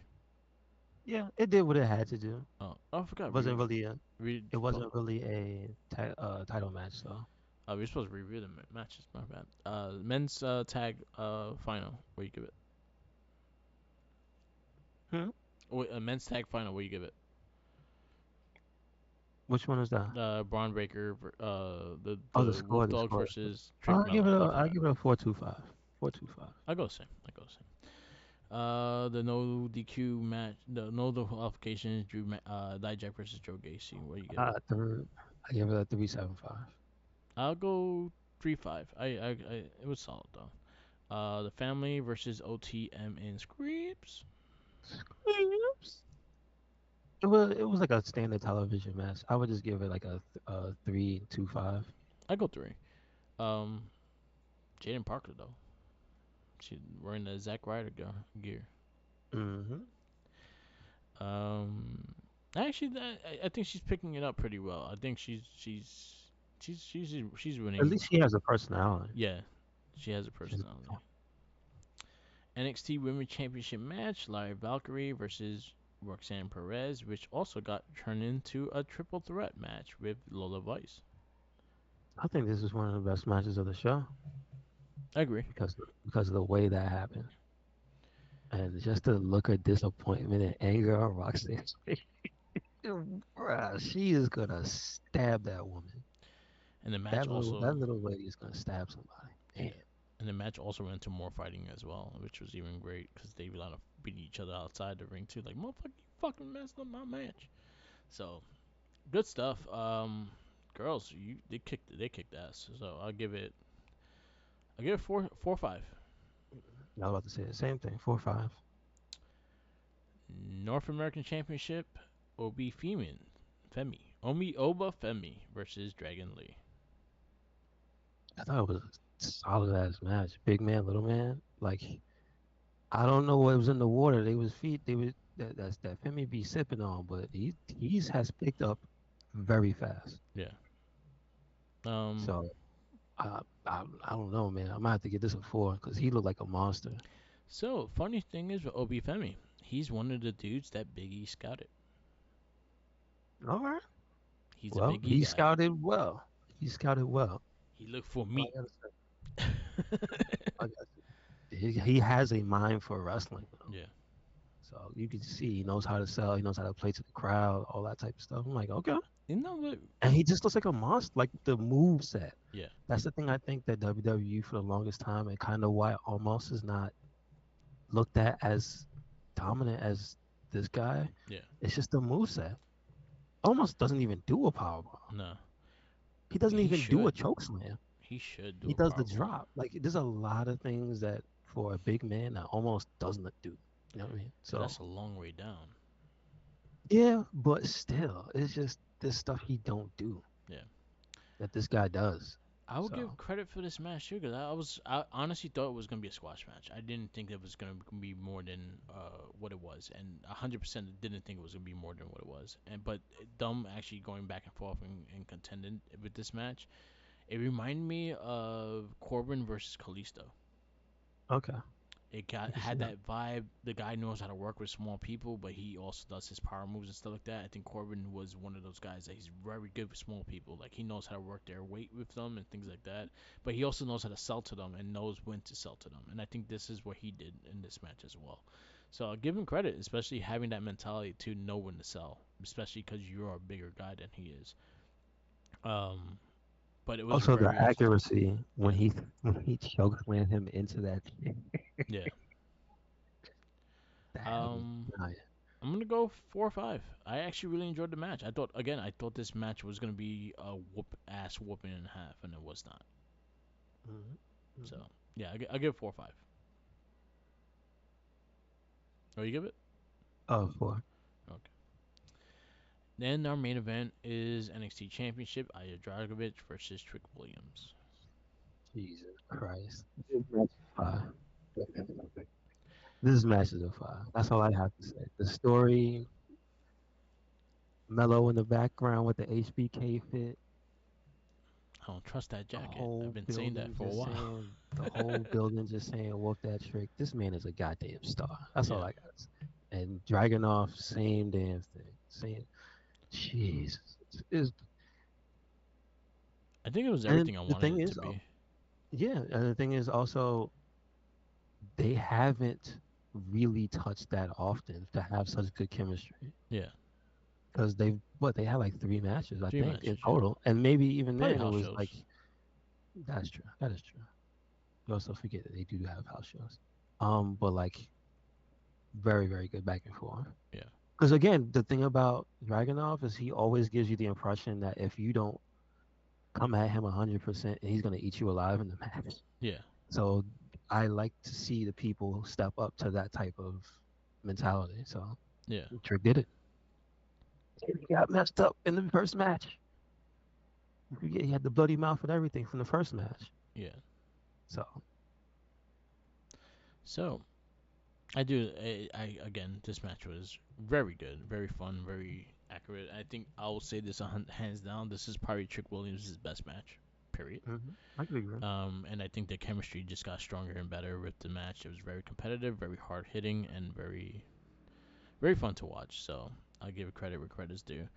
Yeah, it did what it had to do. Oh, I forgot. Wasn't really a. We It wasn't really a title match, though. we're supposed to review the matches. My bad. Men's tag final. What you give it? Hmm? Wait, men's tag final. What you give it? Which one is that? Braun Breaker. Oh, The Wolf the Dogs score. versus Trick Mello. I I forgot. give it a 4.25. 4.25. I go same. I go same. The no DQ match, the no qualifications, Dijak versus Joe Gacy. What do you give it? Third, I give it a 3.75. I'll go 3-5. It was solid though. The family versus OTM and Screeps. Screams. It was like a standard television match. I would just give it like a 3.25. I go 3. Um, Jaden Parker though, she wearing the Zack Ryder gear. Mm-hmm. Um, actually, I think she's picking it up pretty well. I think she's At winning. least she has a personality. Yeah, she has a She's, personality. NXT Women's Championship match: Lyra Valkyrie versus Roxanne Perez, which also got turned into a triple threat match with Lola Vice. I think this is one of the best matches of the show I agree. because of the way that happened. And just the look of disappointment and anger on Roxanne's face. Bruh, she is gonna stab that woman. And the match That also, little lady is gonna stab somebody. yeah, Damn. and the match also went into more fighting as well, which was even great because they were a lot of beating each other outside the ring too. Like motherfucker, you fucking messed up my match. So good stuff. Girls, they kicked ass. So I'll give it 4-5. I was about to say the same thing. 4.5. North American Championship, Obi Femi, Omi Oba Femi versus Dragon Lee. I thought it was a solid ass match. Big man, little man. Like I don't know what was in the water. They was feet. They was that Femi be sipping on, but he's has picked up very fast. Yeah. Um. So I don't know, man. I might have to get this a 4 because he looked like a monster. So funny thing is with Obi Femi, he's one of the dudes that Big E scouted. All right. He's a Well, Big E guy. He scouted well. He looked for All me. I gotta say, I gotta say, he has a mind for wrestling, though. Yeah. So you can see he knows how to sell. He knows how to play to the crowd, all that type of stuff. I'm like, okay. You know what? And he just looks like a monster, like the move set. Yeah. That's the thing I think that WWE for the longest time and kind of why almost is not looked at as dominant as this guy. Yeah. It's just the move set. Almost doesn't even do a powerbomb. No. He doesn't He even do a should. choke slam. He should do He a does the powerbomb. drop. Like there's a lot of things that for a big man that almost doesn't do. You know what I mean? But So that's a long way down. yeah, but still, it's just this stuff he don't do Yeah. that this guy does. I will give So credit for this match too, because I honestly thought it was gonna be a squash match. I didn't think it was gonna be more than what it was, and 100% didn't think it was gonna be more than what it was. And but them actually going back and forth and contending with this match, it reminded me of Corbin versus Kalisto. okay, It I got can see had that. that vibe. The guy knows how to work with small people, but he also does his power moves and stuff like that. I think Corbin was one of those guys that he's very good with small people. Like he knows how to work their weight with them and things like that. But he also knows how to sell to them and knows when to sell to them. And I think this is what he did in this match as well. So I'll give him credit, especially having that mentality to know when to sell, especially because you're a bigger guy than he is. Um, but it was Also, the very accuracy yeah, when he chokeslammed him into that, yeah. that was Um, nice. I'm gonna go 4 or 5. I actually really enjoyed the match. I thought this match was gonna be a whoop ass whooping and a half, and it was not. Hmm. So Hmm. yeah, I give it 4 or 5. Oh, you give it? Oh, four. Okay. Then our main event is NXT Championship: Aya Dragovich versus Trick Williams. Jesus Christ. This match is fire. This match is a fire. That's all I have to say. The story, mellow in the background with the HBK fit, I don't trust that the jacket. I've whole been saying that building for a just while. saying, the whole building just saying, whoop that trick. This man is a goddamn star. That's all Yeah, I got to say. And Dragunov, same damn thing. Same. Jesus. It's, I think it was and everything I the wanted thing it to is, be. yeah, and the thing is also, they haven't really touched that often to have such good chemistry. Yeah, Because they had like 3 matches, I 3 think, in matches. Yeah, total. And maybe even probably then it house was shows. like, that's true. That is true. You also forget that they do have house shows. But like, very, very good back and forth. Yeah, Because again, the thing about Dragunov is he always gives you the impression that if you don't come at him 100%, he's gonna eat you alive in the match. yeah, So I like to see the people step up to that type of mentality. So yeah, Trick did it. He got messed up in the first match. He had the bloody mouth and everything from the first match. yeah. So So I do. I again, this match was very good, very fun, very accurate. I think I will say this hands down. This is probably Trick Williams' best match. Period. I could agree. And I think the chemistry just got stronger and better with the match. It was very competitive, very hard hitting, and very fun to watch. So I'll give credit where credit's due.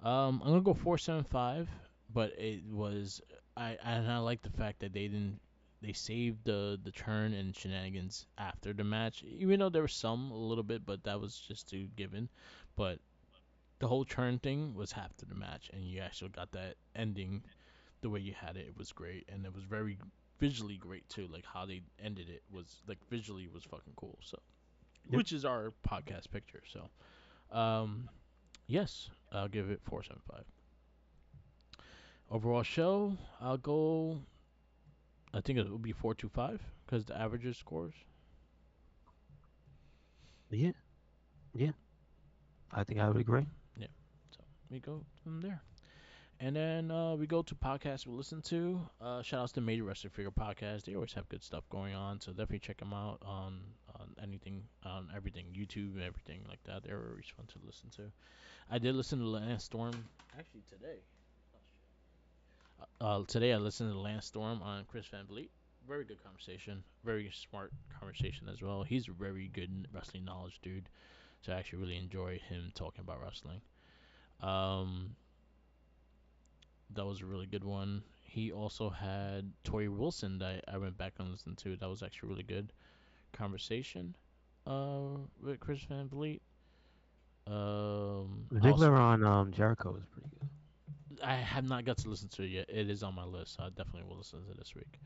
I'm gonna go 4.75, but it was I like the fact that they saved the turn and shenanigans after the match, even though there was some a little bit, but that was just too given. But the whole turn thing was after the match, and you actually got that ending the way you had it. It was great, and it was very visually great too. Like how they ended it was like visually was fucking cool. So Yep. which is our podcast picture. So um, yes, I'll give it 4.75. Overall show, I'll go. I think it will be 4.25 because the averages scores. Yeah. Yeah. I think I would agree. Yeah, so we go from there. And then we go to podcasts we listen to. Shout outs to Major Wrestling Figure Podcast. They always have good stuff going on, so definitely check them out on anything, on everything, YouTube and everything like that. They're always fun to listen to. I did listen to Lance Storm actually today. Today I listened to Lance Storm on Chris Van Vliet. Very good conversation. Very smart conversation as well. He's a very good wrestling knowledge dude. So I actually really enjoyed him talking about wrestling. Um, that was a really good one. He also had Tori Wilson that I went back and listened to. That was actually a really good conversation. With Chris Van Vliet. Also, Ziggler on Jericho is pretty good. I have not got to listen to it yet. It is on my list. So I definitely will listen to it this week.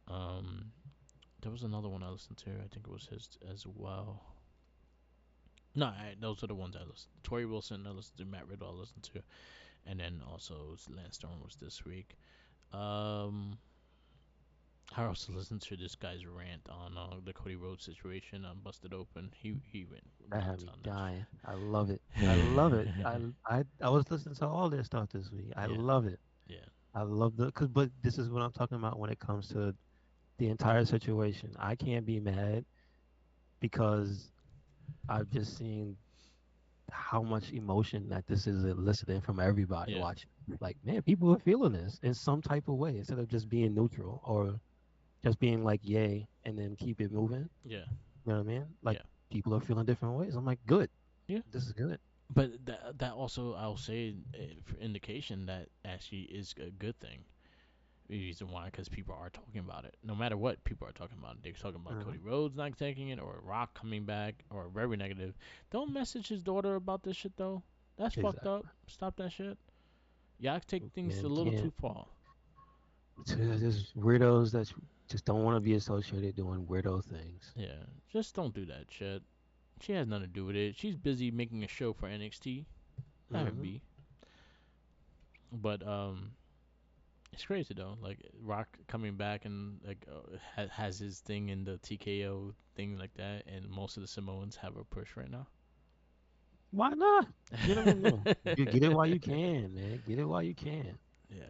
Hmm. Um, there was another one I listened to. I think it was his as well. No, those are the ones I listened. To. Tori Wilson, I listened to. Matt Riddle, I listened to, and then also Lance Storm was this week. Um, I also listened to this guy's rant on the Cody Rhodes situation on Busted Open. He went That had nuts me on that dying. I love it. I love it. shit. I was listening to all their stuff this week. I Yeah, love it. yeah, I love but this is what I'm talking about when it comes to the entire situation. I can't be mad because I've just seen how much emotion that this is eliciting from everybody yeah, watching. Like, man, people are feeling this in some type of way instead of just being neutral or just being like, yay, and then keep it moving. yeah, You know what I mean? Like, yeah, people are feeling different ways. I'm like, good. yeah. This is good. But that also I'll say for indication that actually is a good thing. The reason why, because people are talking about it. No matter what, people are talking about it. They're talking about Uh-huh. Cody Rhodes not taking it, or Rock coming back, or very negative. Don't message his daughter about this shit though. That's fucked up. Exactly. Stop that shit. Y'all take things a And little too can't. far. There's weirdos that just don't want to be associated doing weirdo things. Yeah, just don't do that shit. She has nothing to do with it. She's busy making a show for NXT. Let her Mm-hmm. be. But it's crazy though. Like Rock coming back and like has his thing in the TKO thing like that, and most of the Samoans have a push right now. Why not? Get him in there. Get it while you can, man. Get it while you can. Yeah.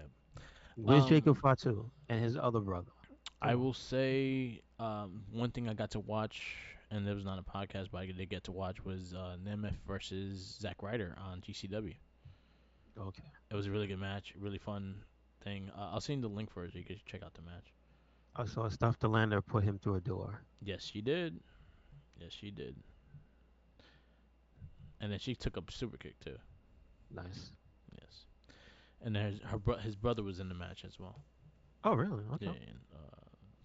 Where's Jacob Um, Fatu and his other brother? I Come on. will say one thing I got to watch, and it was not a podcast, but I did get to watch was Nemeth versus Zack Ryder on GCW. Okay. It was a really good match, really fun thing. I'll send you the link for it so you can check out the match. I saw stuff to Lander put him through a door. Yes, she did. Yes, she did. And then she took up a super kick too. Nice. Yes. And then his brother was in the match as well. Oh, really? Yeah, Okay. and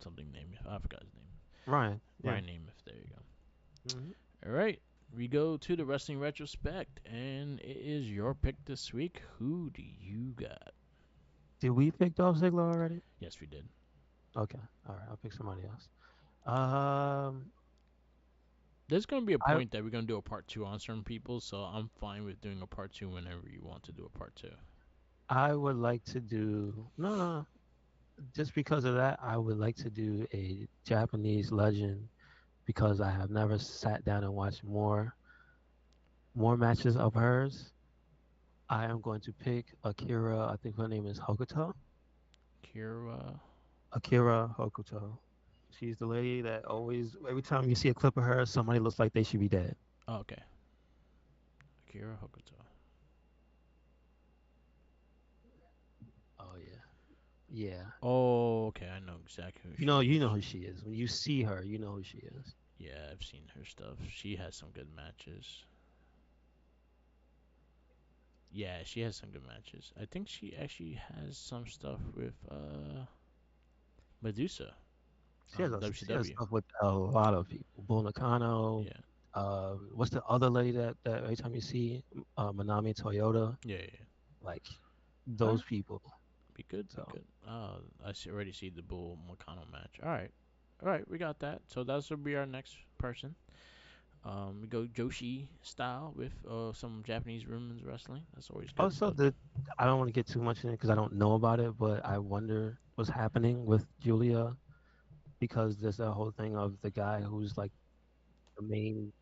something named I forgot his name. Ryan. Yeah. Ryan Namath. There you go. Hmm. All right, we go to the wrestling retrospect, and it is your pick this week. Who do you got? Did we pick Dolph Ziggler already? Yes, we did. Okay. All right. I'll pick somebody else. Um, There's gonna be a I point that we're gonna do a part two on certain people, so I'm fine with doing a part two whenever you want to do a part two. I would like to do no. Just because of that, I would like to do a Japanese legend because I have never sat down and watched more matches of hers. I am going to pick Akira. I think her name is Hokuto. Kira. Akira Hokuto. She's the lady that always, every time you see a clip of her, somebody looks like they should be dead. Oh, okay. Akira Hokuto. Oh yeah, yeah. Oh, okay. I know exactly who You she know, you know is. who she is. When you see her, you know who she is. Yeah, I've seen her stuff. She has some good matches. Yeah, she has some good matches. I think she actually has some stuff with Medusa on She has WCW. stuff with a lot of people. Bull Nakano. Yeah. What's the other lady that every time you see Manami Toyota, Yeah, yeah. like All those right. people. Be good, be So good. Already see the Bull Makano match. All right. All right, we got that. So that will be our next person. We go Joshi style with some Japanese women's wrestling. That's always good also stuff. the I don't want to get too much in it because I don't know about it, but I wonder what's happening with Julia because there's that whole thing of the guy who's like the main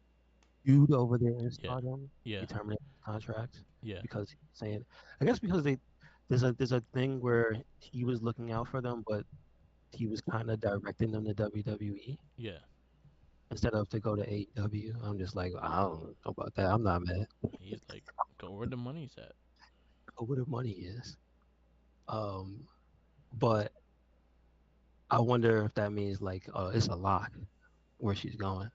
dude over there in Yeah, Stardom. He yeah, terminated his contract yeah, because he's saying, I guess because there's a thing where he was looking out for them, but he was kind of directing them to WWE yeah. instead of to go to AEW. I'm just like, I don't know about that. I'm not mad. He's like, go where the money's at. Go where the money is. Um, but I wonder if that means like it's a lock where she's going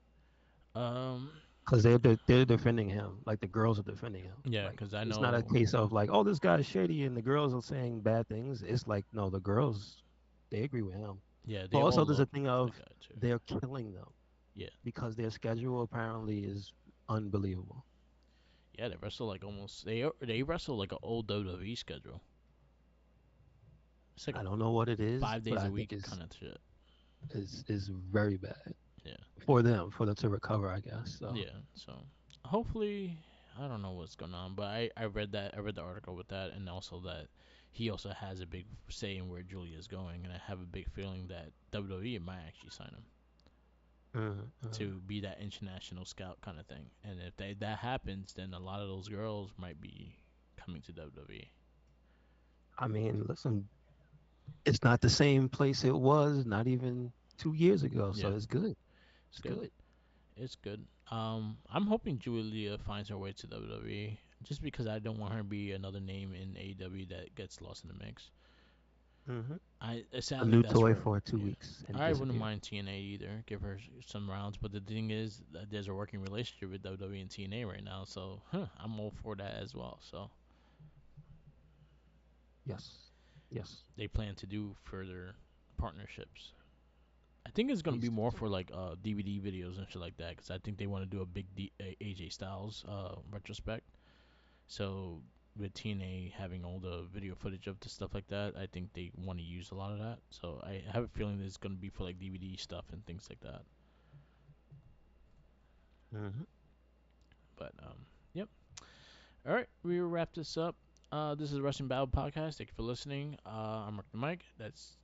Um, because they're defending him. Like the girls are defending him. yeah, Like cause I it's not a know. case of like, oh, this guy's shady and the girls are saying bad things. It's like no, the girls they agree with him. Yeah, But they all also there's a love thing that of guy too. they're killing them Yeah, because their schedule apparently is unbelievable. yeah. They wrestle like almost. They wrestle like an old WWE schedule. It's like I don't know what it is, five but days a I week think it's kind of shit. is very bad Yeah, for them to recover, I guess. So yeah. So hopefully, I don't know what's going on, but I read that. I read the article with that, and also that he also has a big say in where Julia is going, and I have a big feeling that WWE might actually sign him mhm. to be that international scout kind of thing. And if that happens, then a lot of those girls might be coming to WWE. I mean, listen, it's not the same place it was not even 2 years ago, so Yeah, it's good. it's It's good. good. It's good. I'm hoping Julia finds her way to WWE, just because I don't want her to be another name in AEW that gets lost in the mix. Hmm. A Sadly new that's toy where. for two Yeah, weeks and I wouldn't disappear. mind TNA either. Give her some rounds, but the thing is that there's a working relationship with WWE and TNA right now, so I'm all for that as well. So Yes. Yes. they plan to do further partnerships. I think it's gonna be Please more do. for like DVD videos and shit like that, because I think they want to do a big AJ Styles retrospect. So with TNA having all the video footage of the stuff like that, I think they want to use a lot of that. So I have a feeling that it's gonna be for like DVD stuff and things like that. Hmm. But yep. All right, we will wrap this up. This is Russian Babble podcast. Thank you for listening. I'm Mark the Mike. That's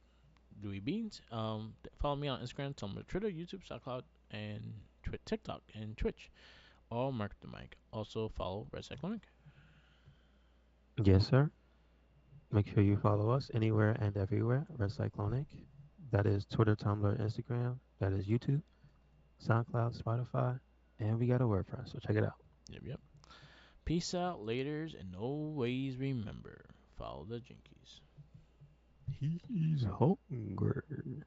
Louis Beans. Follow me on Instagram, Tumblr, Twitter, YouTube, SoundCloud, and TikTok and Twitch. All Mark the Mike. Also follow Red Cyclonic. Yes, sir. Make sure you follow us anywhere and everywhere. Red Cyclonic. That is Twitter, Tumblr, Instagram. That is YouTube, SoundCloud, Spotify, and we got a WordPress. So check it out. Yep, yep. Peace out, laters, and always remember, follow the Jinkies. He's hungry.